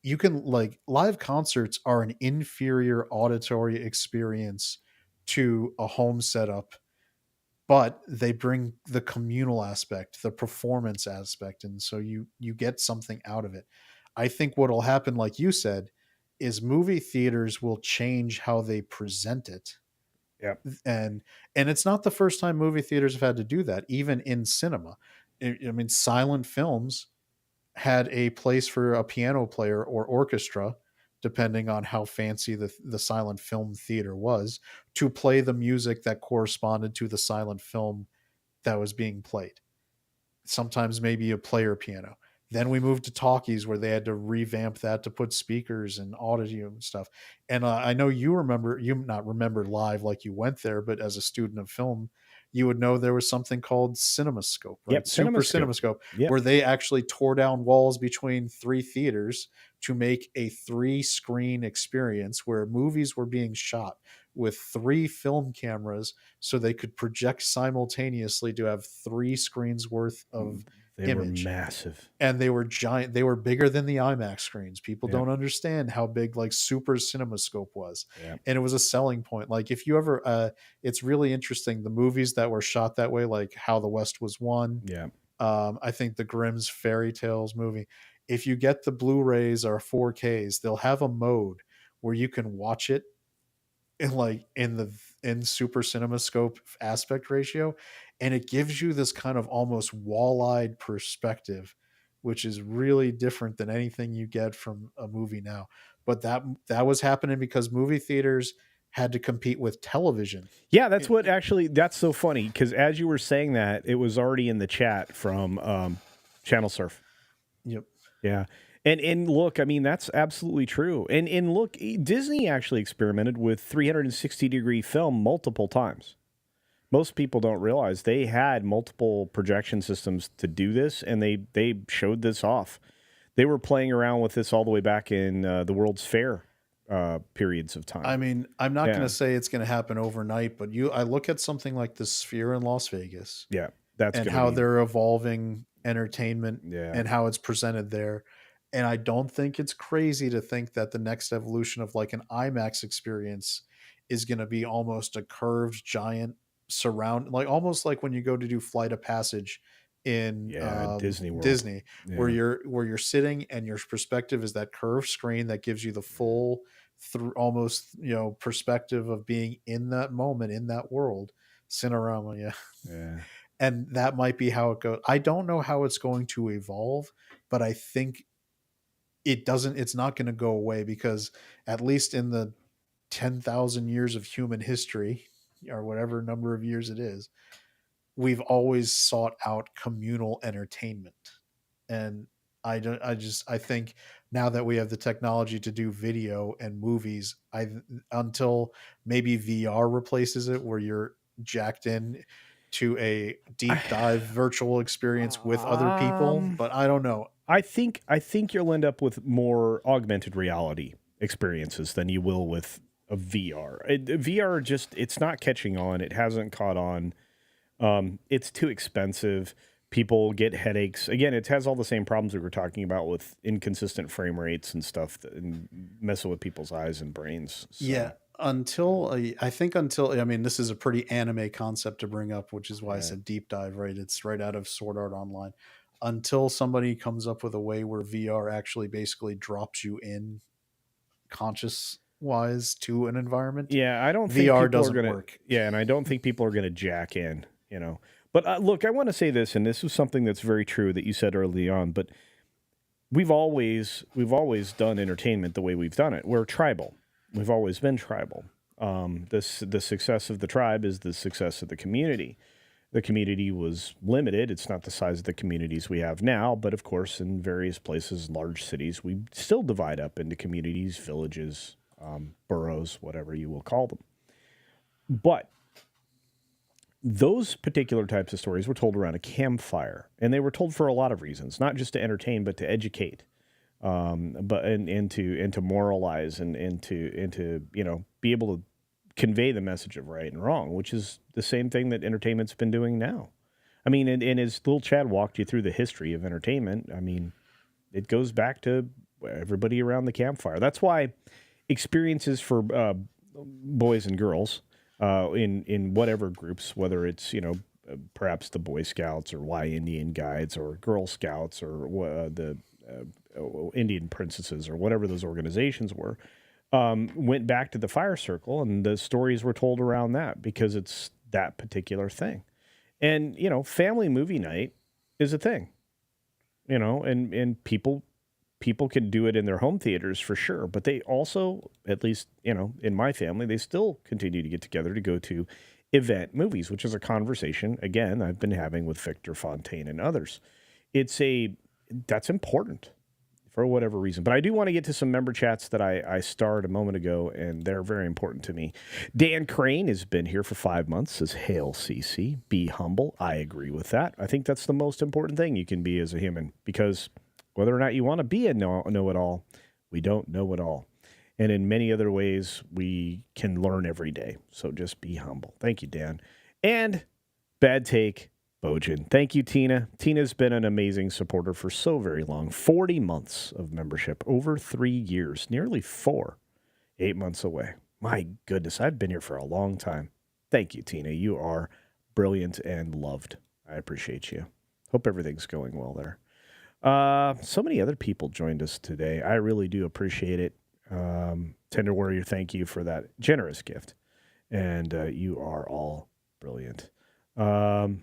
Speaker 2: You can, like, live concerts are an inferior auditory experience to a home setup, but they bring the communal aspect, the performance aspect, and so you get something out of it. I think what'll happen, like you said, is movie theaters will change how they present it.
Speaker 1: Yep.
Speaker 2: And it's not the first time movie theaters have had to do that. Even in cinema, I mean, silent films had a place for a piano player or orchestra, depending on how fancy the silent film theater was, to play the music that corresponded to the silent film that was being played. Sometimes maybe a player piano. Then we moved to talkies where they had to revamp that to put speakers and audio and stuff. And I know you not remember live like you went there, but as a student of film, you would know there was something called CinemaScope, right?
Speaker 1: Yep.
Speaker 2: Super
Speaker 1: CinemaScope.
Speaker 2: CinemaScope,
Speaker 1: Yep.
Speaker 2: where they actually tore down walls between three theaters to make a 3-screen experience where movies were being shot with 3 film cameras so they could project simultaneously to have 3 screens worth of
Speaker 1: They were
Speaker 2: image.
Speaker 1: massive.
Speaker 2: And they were giant. They were bigger than the IMAX screens. People
Speaker 1: Yep.
Speaker 2: don't understand how big like Super CinemaScope was.
Speaker 1: Yep.
Speaker 2: And it was a selling point. Like if you ever it's really interesting, the movies that were shot that way, like How the West Was Won,
Speaker 1: Yeah.
Speaker 2: I think the Grimm's Fairy Tales movie, if you get the Blu-rays or 4Ks, they'll have a mode where you can watch it in super cinemascope aspect ratio, and it gives you this kind of almost wall-eyed perspective, which is really different than anything you get from a movie now. But that was happening because movie theaters had to compete with television.
Speaker 1: Yeah, that's what actually, that's so funny because as you were saying that, it was already in the chat from Channel Surf.
Speaker 2: Yep.
Speaker 1: Yeah. And look, I mean, that's absolutely true. And look, Disney actually experimented with 360-degree film multiple times. Most people don't realize they had multiple projection systems to do this, and they showed this off. They were playing around with this all the way back in the World's Fair periods of time.
Speaker 2: I mean, I'm not
Speaker 1: Yeah.
Speaker 2: going to say it's going to happen overnight, but I look at something like the Sphere in Las Vegas
Speaker 1: Yeah, that's
Speaker 2: and
Speaker 1: gonna
Speaker 2: how
Speaker 1: be,
Speaker 2: they're evolving entertainment
Speaker 1: yeah.
Speaker 2: and how it's presented there. And I don't think it's crazy to think that the next evolution of like an IMAX experience is going to be almost a curved giant surround, like almost like when you go to do Flight of Passage in
Speaker 1: Disney World.
Speaker 2: Disney,
Speaker 1: Yeah.
Speaker 2: where you're sitting and your perspective is that curved screen that gives you the full through almost perspective of being in that moment in that world. Cinerama, yeah.
Speaker 1: Yeah.
Speaker 2: And that might be how it goes. I don't know how it's going to evolve, but I think it's not going to go away because at least in the 10,000 years of human history or whatever number of years it is, we've always sought out communal entertainment. And I think now that we have the technology to do video and movies, until maybe VR replaces it where you're jacked in to a deep dive virtual experience with other people, but I don't know.
Speaker 1: I think you'll end up with more augmented reality experiences than you will with a VR. VR just, it's not catching on. It hasn't caught on. It's too expensive. People get headaches. Again, it has all the same problems we were talking about with inconsistent frame rates and stuff and messing with people's eyes and brains. So.
Speaker 2: Yeah. Until I mean, this is a pretty anime concept to bring up, which is why I said deep dive, right? It's right out of Sword Art Online. Until somebody comes up with a way where VR actually basically drops you in conscious wise to an environment,
Speaker 1: Yeah, I don't think
Speaker 2: VR
Speaker 1: people are
Speaker 2: doesn't
Speaker 1: gonna.
Speaker 2: work.
Speaker 1: Yeah, and I don't think people are gonna jack in. But look, I want to say this, and this is something that's very true that you said early on. But we've always done entertainment the way we've done it. We're tribal. We've always been tribal. The success of the tribe is the success of the community. The community was limited. It's not the size of the communities we have now, but of course, in various places, large cities, we still divide up into communities, villages, boroughs, whatever you will call them. But those particular types of stories were told around a campfire, and they were told for a lot of reasons, not just to entertain, but to educate, and to moralize and to be able to convey the message of right and wrong, which is the same thing that entertainment's been doing now. I mean, and as little Chad walked you through the history of entertainment, I mean, it goes back to everybody around the campfire. That's why experiences for boys and girls in whatever groups, whether it's perhaps the Boy Scouts or Y Indian Guides or Girl Scouts or the Indian Princesses or whatever those organizations were, went back to the fire circle, and the stories were told around that because it's that particular thing. And family movie night is a thing, and people can do it in their home theaters for sure, but they also, at least in my family, they still continue to get together to go to event movies, which is a conversation again I've been having with Victor Fontaine and others. That's important for whatever reason. But I do want to get to some member chats that I starred a moment ago, and they're very important to me. Dan Crane has been here for 5 months, says, "Hail CC, be humble." I agree with that. I think that's the most important thing you can be as a human, because whether or not you want to be a know-it-all, we don't know it all. And in many other ways, we can learn every day. So just be humble. Thank you, Dan. And bad take, Bojan. Thank you, Tina. Tina's been an amazing supporter for so very long. 40 months of membership, over 3 years, nearly 4, 8 months away. My goodness, I've been here for a long time. Thank you, Tina. You are brilliant and loved. I appreciate you. Hope everything's going well there. So many other people joined us today. I really do appreciate it. Tender Warrior, thank you for that generous gift. And you are all brilliant. Let's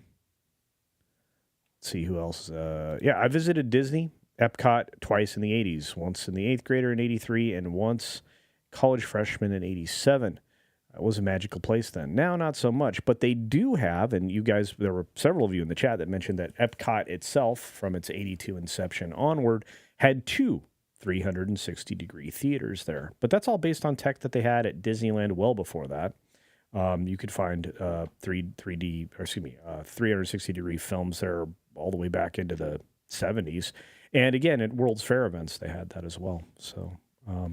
Speaker 1: see who else. I visited Disney, Epcot twice in the 80s, once in the 8th grader in 83 and once college freshman in 87. It was a magical place then. Now, not so much, but they do have, and you guys, there were several of you in the chat that mentioned that Epcot itself, from its 82 inception onward, had 2 360-degree theaters there. But that's all based on tech that they had at Disneyland well before that. You could find 360-degree films there all the way back into the 70s. And again, at World's Fair events, they had that as well. So
Speaker 2: I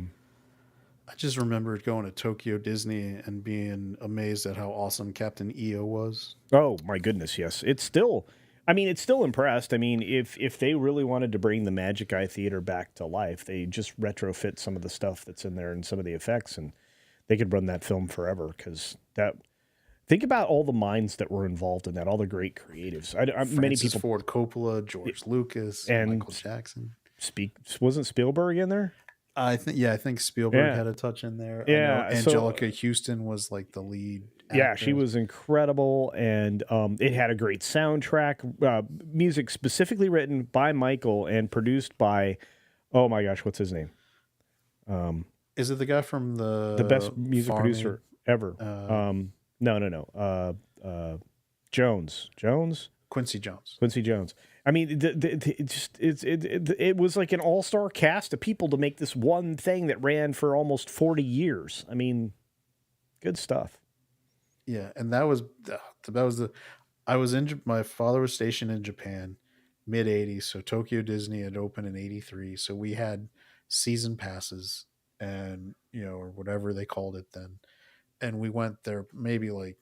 Speaker 2: just remembered going to Tokyo Disney and being amazed at how awesome Captain EO was.
Speaker 1: Oh my goodness, yes. It's still impressed. I mean, if they really wanted to bring the Magic Eye Theater back to life, they just retrofit some of the stuff that's in there and some of the effects, and they could run that film forever. Because think about all the minds that were involved in that, all the great creatives. Many people,
Speaker 2: Ford Coppola, George Lucas,
Speaker 1: and
Speaker 2: Michael Jackson.
Speaker 1: Wasn't Spielberg in there?
Speaker 2: I think Spielberg had a touch in there.
Speaker 1: Yeah,
Speaker 2: Angelica Houston was like the lead actor.
Speaker 1: Yeah, she was incredible, and it had a great soundtrack, music specifically written by Michael and produced by, oh my gosh, what's his name?
Speaker 2: Is it the guy from
Speaker 1: the best music producer ever? No. Jones.
Speaker 2: Quincy Jones.
Speaker 1: I mean, it was like an all-star cast of people to make this one thing that ran for almost 40 years. I mean, good stuff.
Speaker 2: Yeah, and my father was stationed in Japan mid 80s, so Tokyo Disney had opened in 83, so we had season passes and or whatever they called it then, and we went there maybe like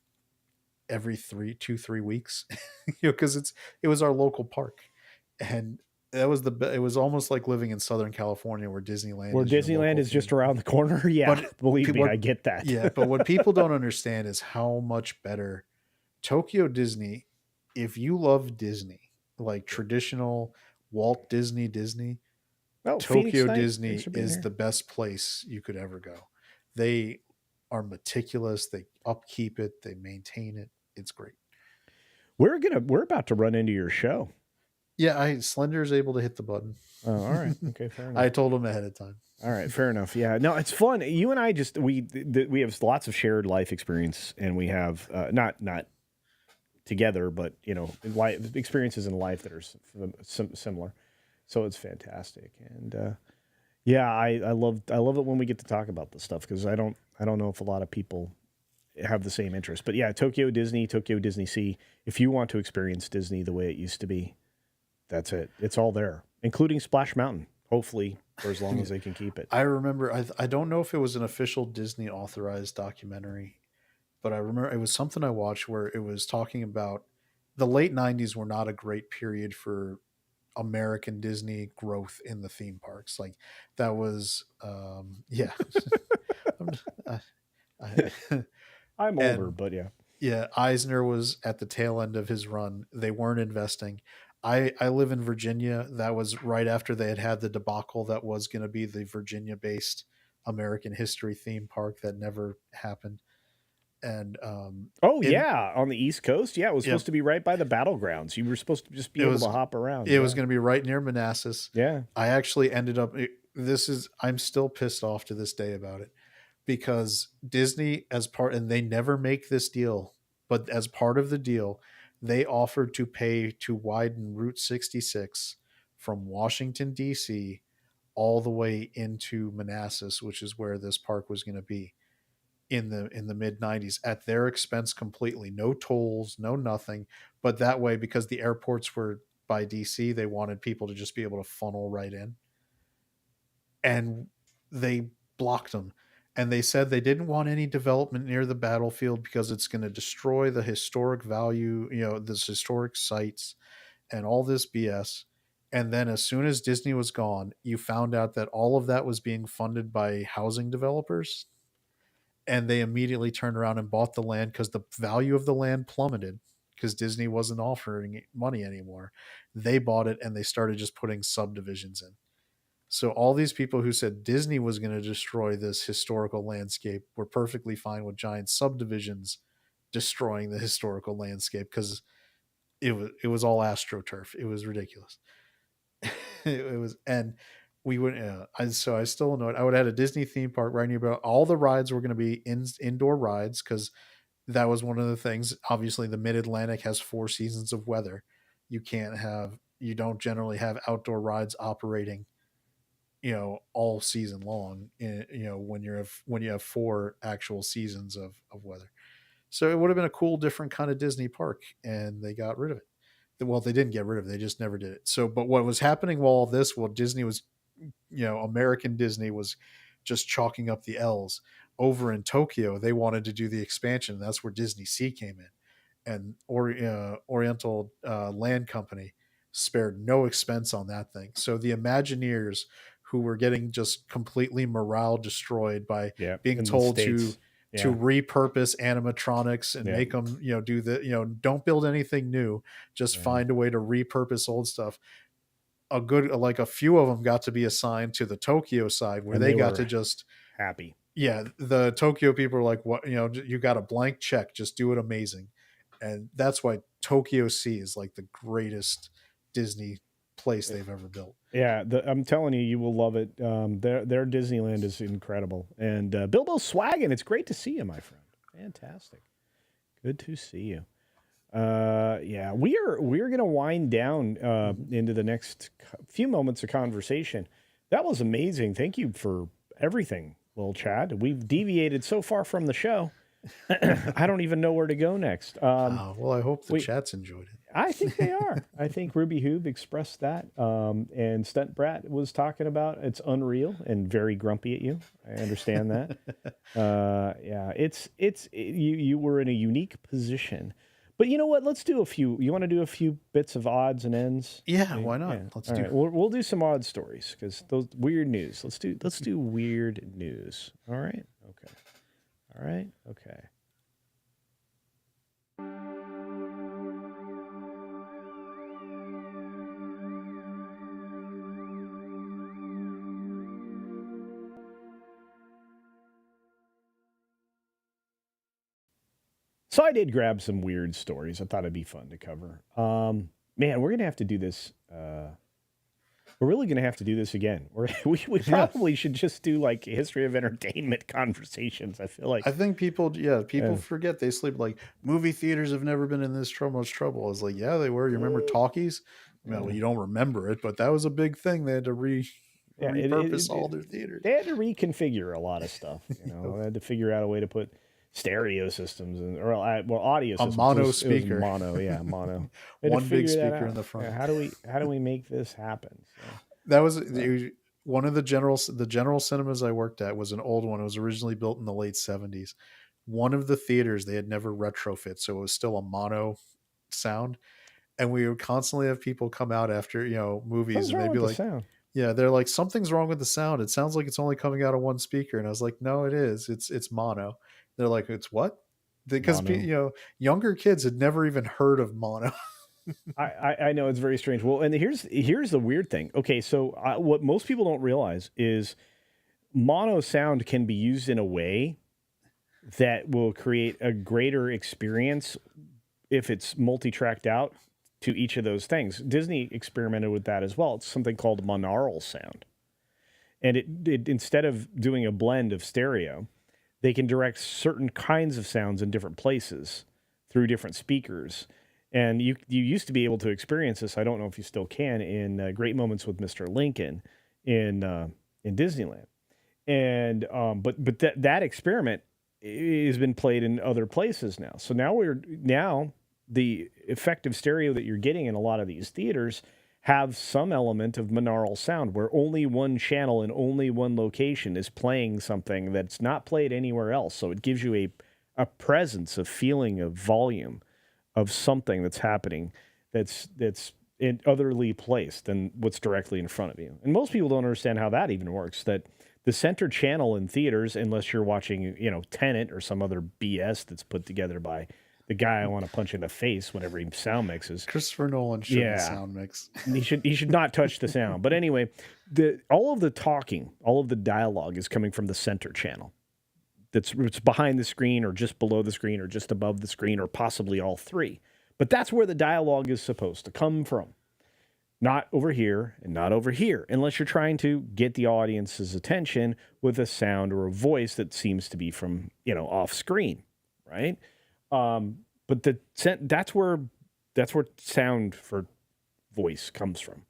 Speaker 2: every 3 weeks because it was our local park, and it was almost like living in Southern California where Disneyland
Speaker 1: is just around the corner. Yeah, but believe me, I get that.
Speaker 2: Yeah, but what people don't understand is how much better Tokyo Disney, if you love Disney, like traditional Walt Disney, Tokyo Disney is the best place you could ever go. they are meticulous. They upkeep it. They maintain it. It's great.
Speaker 1: We're about to run into your show.
Speaker 2: Yeah, Slender's able to hit the button.
Speaker 1: Oh, all right. Okay, fair enough.
Speaker 2: I told him ahead of time.
Speaker 1: All right, fair enough. Yeah, no, it's fun. You and I we have lots of shared life experience, and we have not together, but life experiences in life that are similar. So it's fantastic, and yeah, I love it when we get to talk about this stuff, because I don't know if a lot of people have the same interest. But yeah, Tokyo Disney Sea. If you want to experience Disney the way it used to be, that's it. It's all there, including Splash Mountain. Hopefully, for as long as they can keep it.
Speaker 2: I remember, I don't know if it was an official Disney authorized documentary, but I remember it was something I watched where it was talking about the late 90s were not a great period for American Disney growth in the theme parks. Like that was, yeah. I, I,
Speaker 1: I'm older,
Speaker 2: and
Speaker 1: but yeah.
Speaker 2: yeah, Eisner was at the tail end of his run. They weren't investing. I live in Virginia. That was right after they had the debacle that was going to be the Virginia based American history theme park that never happened. And
Speaker 1: oh yeah, on the East Coast, yeah, it was
Speaker 2: yep,
Speaker 1: supposed to be right by the battlegrounds. You were supposed to just be able to hop around.
Speaker 2: It was going to be right near Manassas.
Speaker 1: Yeah,
Speaker 2: I actually ended up. I'm still pissed off to this day about it, because Disney, as part, and they never make this deal, but as part of the deal, they offered to pay to widen Route 66 from Washington D.C. all the way into Manassas, which is where this park was going to be in the mid 90s, at their expense completely. No tolls, no nothing. But that way, because the airports were by DC, they wanted people to just be able to funnel right in. And they blocked them. And they said they didn't want any development near the battlefield because it's going to destroy the historic value, this historic sites and all this BS. And then as soon as Disney was gone, you found out that all of that was being funded by housing developers, and they immediately turned around and bought the land because the value of the land plummeted because Disney wasn't offering money anymore. They bought it and they started just putting subdivisions in. So all these people who said Disney was going to destroy this historical landscape were perfectly fine with giant subdivisions destroying the historical landscape, because it was all astroturf. It was ridiculous. It was, and we went. So I still know it. I would have had a Disney theme park right nearby. All the rides were going to be indoor rides, because that was one of the things. Obviously, the Mid Atlantic has 4 seasons of weather. You don't generally have outdoor rides operating, all season long. When you have 4 actual seasons of weather. So it would have been a cool, different kind of Disney park, and they got rid of it. Well, they didn't get rid of it; they just never did it. So, but what was happening while all this, while Disney was, American Disney was just chalking up the L's over in Tokyo, they wanted to do the expansion. That's where Disney Sea came in, and Oriental Land Company spared no expense on that thing. So the Imagineers, who were getting just completely morale destroyed by being told to repurpose animatronics and make them, do don't build anything new, just find a way to repurpose old stuff. A few of them got to be assigned to the Tokyo side, where they got to just
Speaker 1: happy.
Speaker 2: Yeah, the Tokyo people are like, what, you got a blank check, just do it amazing. And that's why Tokyo Sea is like the greatest Disney place they've ever built.
Speaker 1: Yeah, I'm telling you, you will love it. Their Disneyland is incredible, and Bilbo's swagging. It's great to see you, my friend. Fantastic, good to see you. Yeah, we're gonna wind down into the next few moments of conversation. That was amazing. Thank you for everything, little Chad. We've deviated so far from the show. I don't even know where to go next.
Speaker 2: Well, I hope the chat's enjoyed it.
Speaker 1: I think they are. I think Ruby Hoob expressed that. And Stunt Brat was talking about it's unreal and very grumpy at you. I understand that. Yeah, you were in a unique position. But you know what? Let's do a few. You want to do a few bits of odds and ends?
Speaker 2: Yeah, why not?
Speaker 1: Yeah.
Speaker 2: Let's
Speaker 1: All
Speaker 2: do
Speaker 1: right. We'll do some odd stories, because those weird news. Let's do weird news. All right. Okay. All right. Okay. So I did grab some weird stories. I thought it'd be fun to cover. Man, we're gonna have to do this. We're really gonna have to do this again. We
Speaker 2: Yeah.
Speaker 1: probably should just do like history of entertainment conversations. I feel like
Speaker 2: I think people forget they sleep like movie theaters have never been in this much trouble. I was like, yeah, they were. You remember talkies? Well, you don't remember it, but that was a big thing. They had to
Speaker 1: yeah,
Speaker 2: repurpose all their theaters.
Speaker 1: they had to reconfigure a lot of stuff. They had to figure out a way to put stereo systems and audio systems.
Speaker 2: Mono
Speaker 1: It was
Speaker 2: speaker.
Speaker 1: mono.
Speaker 2: One big speaker in the front.
Speaker 1: Yeah, how do we make this happen? So,
Speaker 2: that was one of the general cinemas I worked at was an old one. It was originally built in the late 70s. One of the theaters they had never retrofit, so it was still a mono sound. And we would constantly have people come out after, movies, and they'd be like,
Speaker 1: sound.
Speaker 2: yeah, they're like, something's wrong with the sound. It sounds like it's only coming out of one speaker. And I was like, no, it is. It's mono. They're like, it's what? Because younger kids had never even heard of mono.
Speaker 1: I know it's very strange. Well, and here's the weird thing. Okay, so what most people don't realize is mono sound can be used in a way that will create a greater experience if it's multi-tracked out to each of those things. Disney experimented with that as well. It's something called monaural sound. And it instead of doing a blend of stereo, they can direct certain kinds of sounds in different places through different speakers. And you used to be able to experience this. I don't know if you still can in Great Moments with Mr. Lincoln in Disneyland. And but that experiment has been played in other places now. So now the effective stereo that you're getting in a lot of these theaters have some element of monaural sound where only one channel in only one location is playing something that's not played anywhere else. So it gives you a presence, a feeling of volume of something that's happening that's in otherly placed than what's directly in front of you. And most people don't understand how that even works, that the center channel in theaters, unless you're watching, Tenet or some other BS that's put together by the guy I want to punch in the face whenever he sound mixes.
Speaker 2: Christopher Nolan shouldn't sound mix.
Speaker 1: he should not touch the sound. But anyway, all of the talking, all of the dialogue is coming from the center channel. It's behind the screen or just below the screen or just above the screen or possibly all three. But that's where the dialogue is supposed to come from. Not over here and not over here, unless you're trying to get the audience's attention with a sound or a voice that seems to be from, off screen, right? But that's where sound for voice comes from.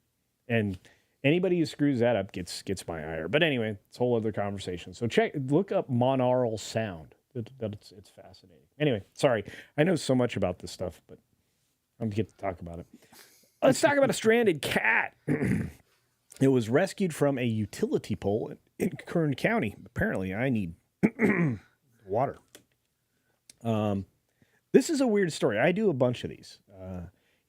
Speaker 1: And anybody who screws that up gets my ire. But anyway, it's a whole other conversation. So look up monaural sound. It's fascinating. Anyway, sorry. I know so much about this stuff, but I don't get to talk about it. Let's talk about a stranded cat. It was rescued from a utility pole in Kern County. Apparently, I need water. This is a weird story. I do a bunch of these.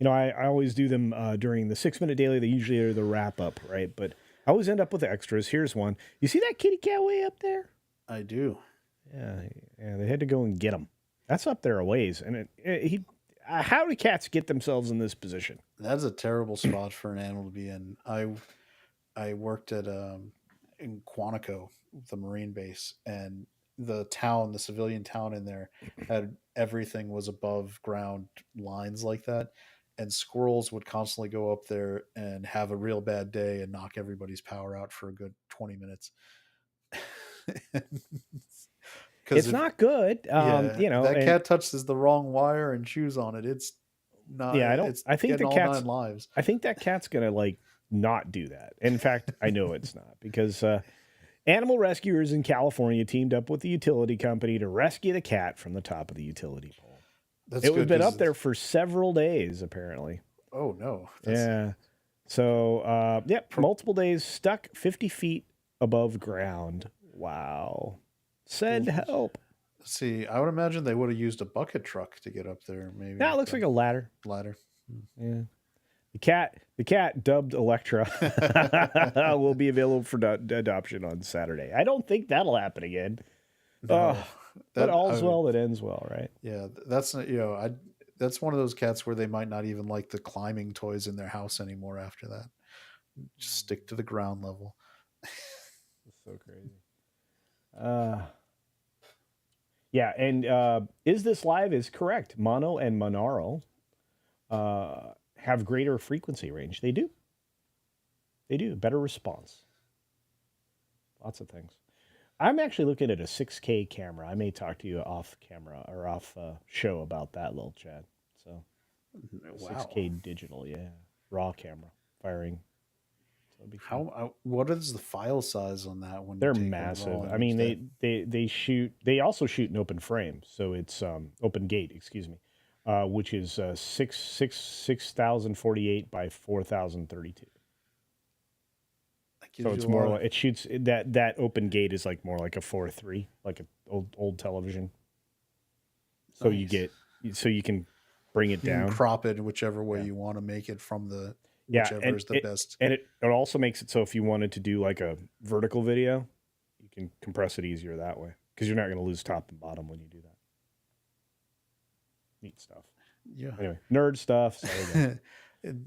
Speaker 1: I always do them during the 6-minute daily. They usually are the wrap up, right? But I always end up with extras. Here's one. You see that kitty cat way up there?
Speaker 2: I do.
Speaker 1: Yeah. They had to go and get him. That's up there a ways. And how do cats get themselves in this position?
Speaker 2: That's a terrible spot for an animal to be in. I worked at in Quantico, the Marine base, and the civilian town in there had everything was above ground lines like that, and squirrels would constantly go up there and have a real bad day and knock everybody's power out for a good 20 minutes.
Speaker 1: It's not good.
Speaker 2: That cat touches the wrong wire and chews on it. It's not.
Speaker 1: Yeah, I think the cat's
Speaker 2: 9 lives.
Speaker 1: I think that cat's gonna not do that. In fact, I know it's not because animal rescuers in California teamed up with the utility company to rescue the cat from the top of the utility pole. It had been up there for several days, apparently.
Speaker 2: Oh no!
Speaker 1: Yeah. So, multiple days stuck 50 feet above ground. Wow. Send help.
Speaker 2: See, I would imagine they would have used a bucket truck to get up there. Maybe.
Speaker 1: That looks like a ladder. Yeah. The cat dubbed Electra will be available for adoption on Saturday. I don't think that'll happen again. No, but all's well that ends well, right?
Speaker 2: Yeah, that's that's one of those cats where they might not even like the climbing toys in their house anymore after that. Just stick to the ground level.
Speaker 1: It's so crazy. Yeah, and is this live is correct. Mono and Monaro have greater frequency range. They do. They do. Better response. Lots of things. I'm actually looking at a 6K camera. I may talk to you off camera or off show about that, little Chad. So,
Speaker 2: Wow.
Speaker 1: 6K digital, yeah, raw camera firing. So it'd be fun.
Speaker 2: What is the file size on that when
Speaker 1: They're
Speaker 2: you take a
Speaker 1: massive.
Speaker 2: raw
Speaker 1: I
Speaker 2: image?
Speaker 1: mean, they shoot. They also shoot an open frame, so it's open gate. Excuse me, which is 6,048 by 4,032.
Speaker 2: That gives
Speaker 1: So
Speaker 2: you
Speaker 1: it's
Speaker 2: a
Speaker 1: more
Speaker 2: lot
Speaker 1: like it shoots that open gate is like more like a 4:3, like an old television. So you
Speaker 2: Nice.
Speaker 1: get so you can bring it
Speaker 2: You can
Speaker 1: down.
Speaker 2: crop it whichever way
Speaker 1: Yeah.
Speaker 2: you want to make it from the
Speaker 1: Yeah,
Speaker 2: whichever
Speaker 1: and
Speaker 2: is the best.
Speaker 1: it also makes it so if you wanted to do like a vertical video, you can compress it easier that way because you're not going to lose top and bottom when you do that. Neat stuff.
Speaker 2: Yeah.
Speaker 1: Anyway, nerd stuff. Sorry,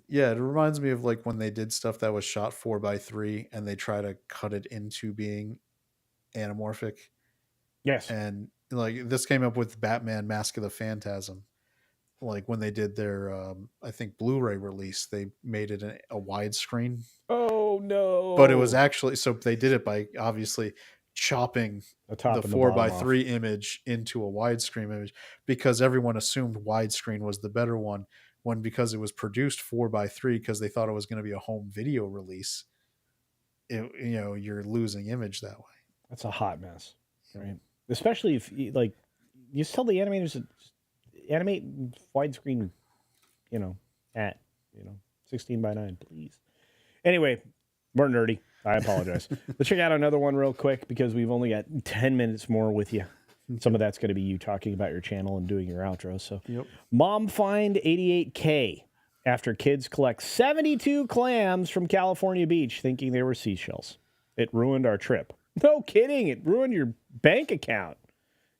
Speaker 2: Yeah, it reminds me of like when they did stuff that was shot 4:3 and they try to cut it into being anamorphic.
Speaker 1: yes.
Speaker 2: And like this came up with Batman Mask of the Phantasm. Like when they did their I think Blu-ray release, they made it a widescreen,
Speaker 1: Oh no.
Speaker 2: but it was actually, so they did it by obviously chopping
Speaker 1: the top
Speaker 2: the
Speaker 1: and the bottom
Speaker 2: 4:3 image into a widescreen image because everyone assumed widescreen was the better one, when because it was produced 4:3 because they thought it was going to be a home video release, you're losing image that way.
Speaker 1: That's a hot mess,
Speaker 2: Yeah.
Speaker 1: right? Especially if like you just tell the animators to animate widescreen, at 16:9, please. Anyway, we're nerdy. I apologize. Let's check out another one real quick because we've only got 10 minutes more with you. Some of that's going to be you talking about your channel and doing your outro. So,
Speaker 2: Yep.
Speaker 1: Mom fined 88K after kids collect 72 clams from California beach thinking they were seashells. It ruined our trip. No kidding. It ruined your bank account.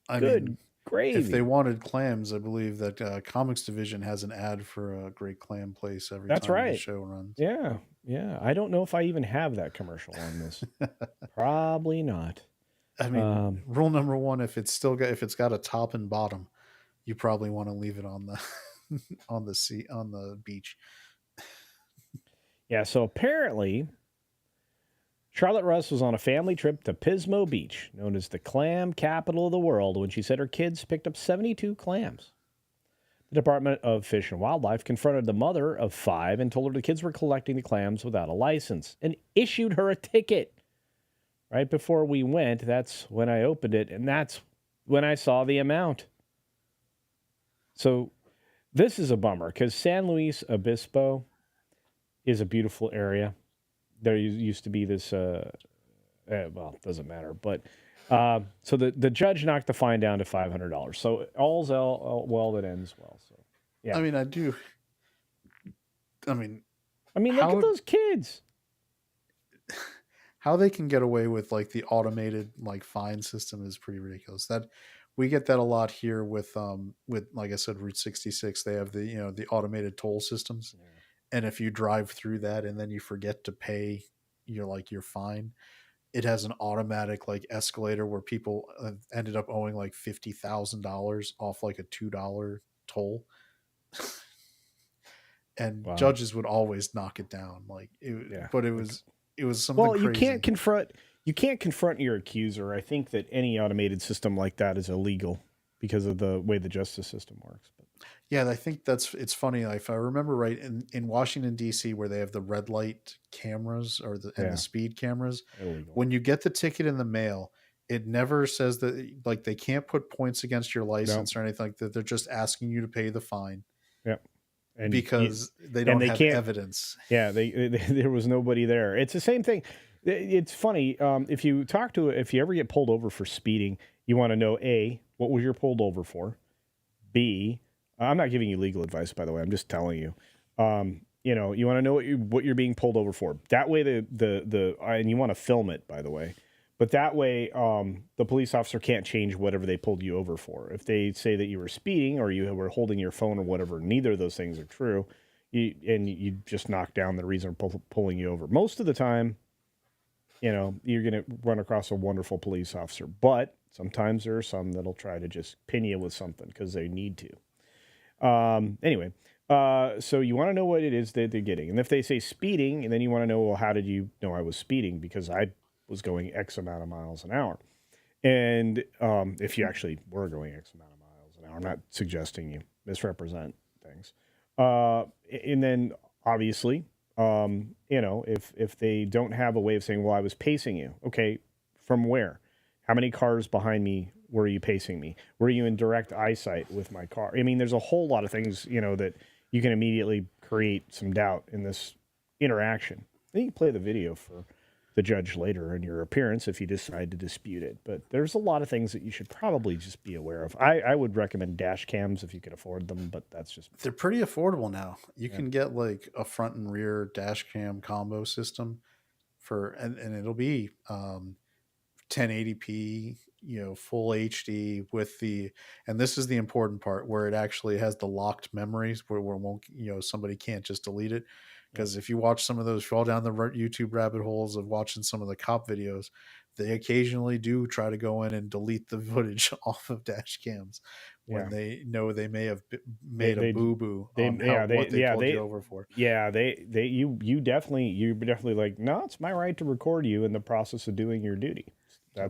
Speaker 2: I
Speaker 1: Good
Speaker 2: mean,
Speaker 1: gravy.
Speaker 2: if they wanted clams, I believe that Comics Division has an ad for a great clam place every
Speaker 1: That's
Speaker 2: time the
Speaker 1: right.
Speaker 2: show runs.
Speaker 1: Yeah. Yeah. I don't know if I even have that commercial on this. Probably not.
Speaker 2: I mean, rule number one: if it's got a top and bottom, you probably want to leave it on the on the beach.
Speaker 1: Yeah. So apparently, Charlotte Russ was on a family trip to Pismo Beach, known as the clam capital of the world, when she said her kids picked up 72 clams. The Department of Fish and Wildlife confronted the mother of 5 and told her the kids were collecting the clams without a license and issued her a ticket. Right before we went, that's when I opened it, and that's when I saw the amount. So this is a bummer because San Luis Obispo is a beautiful area. There used to be this, well, it doesn't matter. But so the judge knocked the fine down to $500. So all's well that ends well. So yeah.
Speaker 2: I mean,
Speaker 1: look at those kids.
Speaker 2: How they can get away with like the automated like fine system is pretty ridiculous. That we get that a lot here with like I said, Route 66. They have the automated toll systems, and if you drive through that and then you forget to pay your fine, it has an automatic like escalator where people ended up owing like $50,000 off like a $2 toll. And
Speaker 1: Wow.
Speaker 2: judges would always knock it down, but it was something.
Speaker 1: Well,
Speaker 2: crazy.
Speaker 1: You can't confront your accuser. I think that any automated system like that is illegal because of the way the justice system works. But
Speaker 2: yeah, I think it's funny. If I remember right, in Washington D.C., where they have the red light cameras and the speed cameras,
Speaker 1: illegal.
Speaker 2: When you get the ticket in the mail, it never says that like they can't put points against your license or anything like that. They're just asking you to pay the fine.
Speaker 1: Yep. And
Speaker 2: because they don't have evidence.
Speaker 1: Yeah, there was nobody there. It's the same thing. It's funny. If you ever get pulled over for speeding, you want to know A, what was you pulled over for? B, I'm not giving you legal advice, by the way. I'm just telling you. You want to know what you're being pulled over for. That way, and you want to film it, by the way. But that way, the police officer can't change whatever they pulled you over for. If they say that you were speeding or you were holding your phone or whatever, neither of those things are true. You just knock down the reason for pulling you over. Most of the time, you're going to run across a wonderful police officer. But Sometimes there are some that'll try to just pin you with something because they need to. Anyway, so you want to know what it is that they're getting. And if they say speeding, and then you want to know, well, how did you know I was speeding? Because I was going X amount of miles an hour. And if you actually were going X amount of miles an hour, I'm not suggesting you misrepresent things. And then obviously, if they don't have a way of saying, well, I was pacing you. Okay, from where? How many cars behind me were you pacing me? Were you in direct eyesight with my car? I mean, there's a whole lot of things, that you can immediately create some doubt in this interaction. Then you can play the video for the judge later in your appearance if you decide to dispute it. But there's a lot of things that you should probably just be aware of. I would recommend dash cams if you could afford them, but that's just...
Speaker 2: They're pretty affordable now. You can get like a front and rear dash cam combo system and it'll be 1080p, full HD with and this is the important part where it actually has the locked memories where it won't, somebody can't just delete it. Because if you watch some of those, fall down the YouTube rabbit holes of watching some of the cop videos, they occasionally do try to go in and delete the footage off of dash cams when they know they may have made a boo-boo on what they pulled you over for.
Speaker 1: Yeah, you're definitely like, no, it's my right to record you in the process of doing your duty. I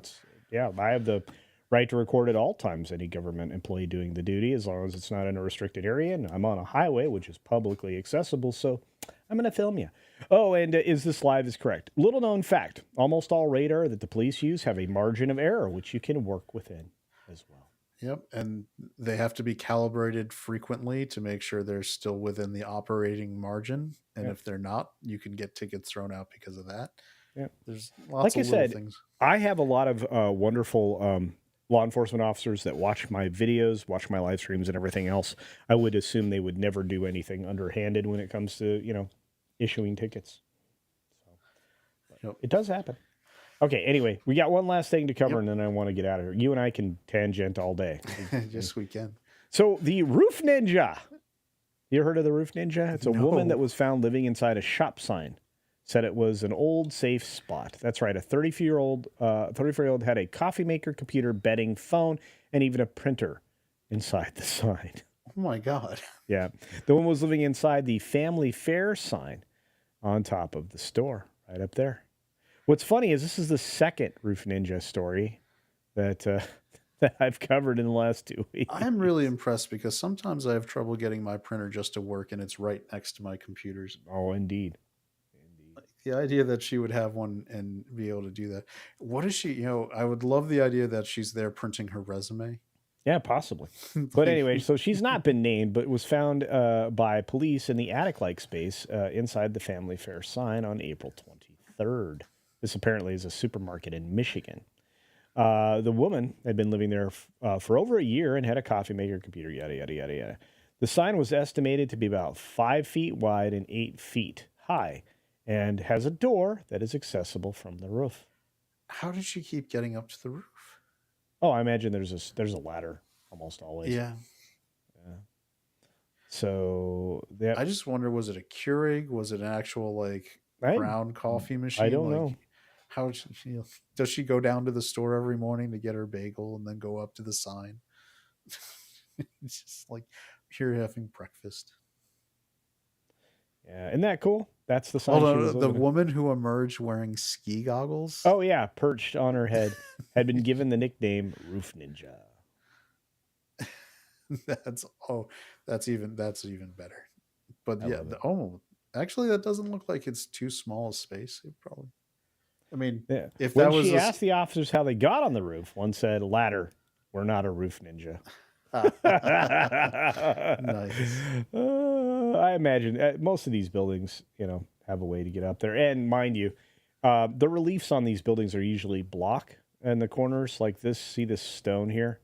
Speaker 1: have the right to record at all times any government employee doing the duty, as long as it's not in a restricted area and I'm on a highway, which is publicly accessible. So I'm going to film you. Oh, and is this live is correct. Little known fact, almost all radar that the police use have a margin of error, which you can work within as well.
Speaker 2: Yep. And they have to be calibrated frequently to make sure they're still within the operating margin. And if they're not, you can get tickets thrown out because of that.
Speaker 1: Yeah.
Speaker 2: There's lots of little things.
Speaker 1: I have a lot of wonderful law enforcement officers that watch my videos, watch my live streams and everything else. I would assume they would never do anything underhanded when it comes to, issuing tickets. So, It does happen. Okay, anyway, we got one last thing to cover and then I want to get out of here. You and I can tangent all day.
Speaker 2: Yes, we can.
Speaker 1: So the roof ninja. You heard of the roof ninja? It's a woman that was found living inside a shop sign. Said it was an old safe spot. That's right. A 34-year-old had a coffee maker, computer, bedding, phone, and even a printer inside the sign.
Speaker 2: Oh my God.
Speaker 1: Yeah. The woman was living inside the family fair sign on top of the store, right up there. What's funny is this is the second roof ninja story that that I've covered in the last 2 weeks.
Speaker 2: I'm really impressed because sometimes I have trouble getting my printer just to work and it's right next to my computers.
Speaker 1: Oh, indeed.
Speaker 2: The idea that she would have one and be able to do that. What is she, I would love the idea that she's there printing her resume.
Speaker 1: Yeah, possibly. But anyway, so she's not been named, but was found by police in the attic-like space inside the family fair sign on April 23rd. This apparently is a supermarket in Michigan. The woman had been living there for over a year and had a coffee maker, computer, yada, yada, yada, yada. The sign was estimated to be about 5 feet wide and 8 feet high, and has a door that is accessible from the roof.
Speaker 2: How did she keep getting up to the roof?
Speaker 1: Oh, I imagine there's a ladder almost always.
Speaker 2: Yeah.
Speaker 1: So
Speaker 2: I just wonder, was it a Keurig? Was it an actual ground coffee machine?
Speaker 1: I don't know.
Speaker 2: How does she go down to the store every morning to get her bagel and then go up to the sign? It's just like here having breakfast.
Speaker 1: Yeah, isn't that cool? That's the sign.
Speaker 2: The woman who emerged wearing ski goggles.
Speaker 1: Oh yeah, perched on her head, had been given the nickname Roof Ninja.
Speaker 2: That's even better. But actually, that doesn't look like it's too small a space. It probably. I mean, if
Speaker 1: when
Speaker 2: that was
Speaker 1: she asked the officers how they got on the roof, one said, "Ladder. We're not a roof ninja."
Speaker 2: Nice.
Speaker 1: I imagine most of these buildings, have a way to get up there. And mind you, the reliefs on these buildings are usually block in the corners like this. See this stone here?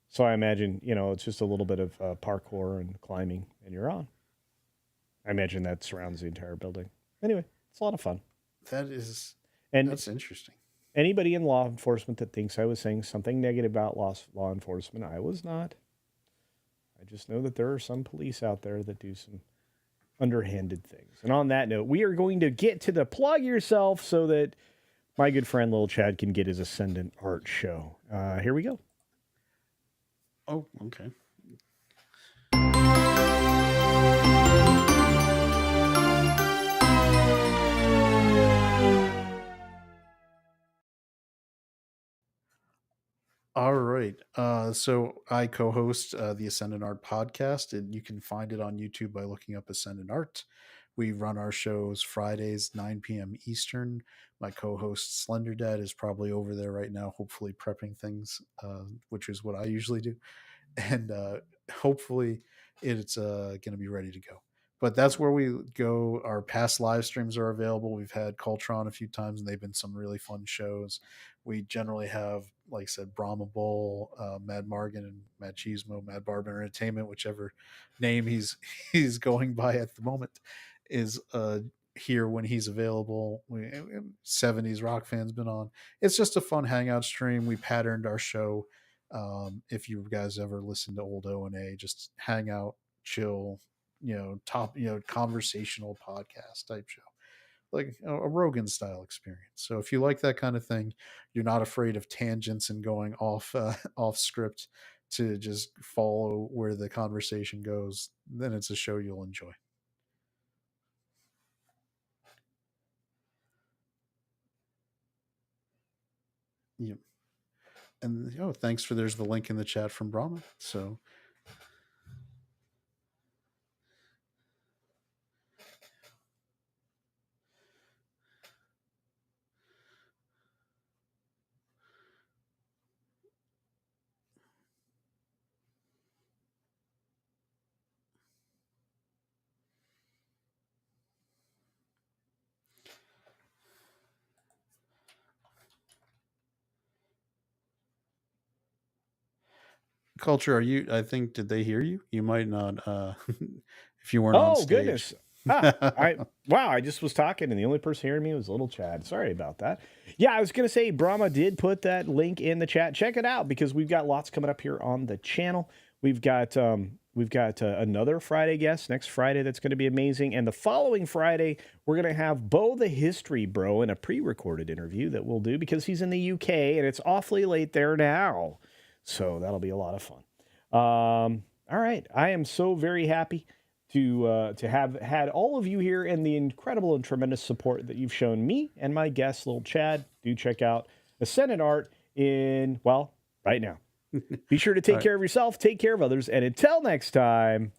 Speaker 1: So I imagine, it's just a little bit of parkour and climbing and you're on. I imagine that surrounds the entire building. Anyway, it's a lot of fun.
Speaker 2: That's interesting.
Speaker 1: Anybody in law enforcement that thinks I was saying something negative about law enforcement, I was not. I just know that there are some police out there that do some underhanded things. And on that note, we are going to get to the plug yourself so that my good friend Little Chad can get his Ascendant Art show. Here we go.
Speaker 2: Oh, okay. All right. So I co-host the Ascendant Art podcast, and you can find it on YouTube by looking up Ascendant Art. We run our shows Fridays, 9 p.m. Eastern. My co-host Slender Dad is probably over there right now, hopefully prepping things, which is what I usually do. And hopefully it's going to be ready to go. But that's where we go. Our past live streams are available. We've had Cultron a few times, and they've been some really fun shows. We generally have, like I said, Brahma Bull, Mad Margan, and Mad Cheesemo, Mad Barber Entertainment, whichever name he's going by at the moment, is here when he's available. 70s rock fans been on. It's just a fun hangout stream. We patterned our show. If you guys ever listen to old O&A, just hang out, chill, conversational podcast type show, like a Rogan style experience. So if you like that kind of thing, you're not afraid of tangents and going off off script to just follow where the conversation goes, then it's a show you'll enjoy. Yep. And thanks for there's the link in the chat from Brahma. So Culture, are you, I think, did they hear you? You might not if you weren't on
Speaker 1: Oh,
Speaker 2: stage.
Speaker 1: goodness. Wow, I just was talking and the only person hearing me was Little Chad. Sorry about that. Yeah, I was going to say Brahma did put that link in the chat. Check it out because we've got lots coming up here on the channel. We've got another Friday guest next Friday that's going to be amazing, and the following Friday we're going to have Bo the History Bro in a pre-recorded interview that we'll do because he's in the UK and it's awfully late there now. So that'll be a lot of fun. All right, I am so very happy to have had all of you here and the incredible and tremendous support that you've shown me and my guest, Little Chad. Do check out Ascendant Art right now. Be sure to take care of yourself, take care of others, and until next time,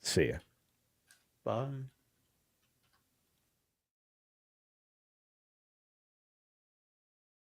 Speaker 1: see ya.
Speaker 2: Bye.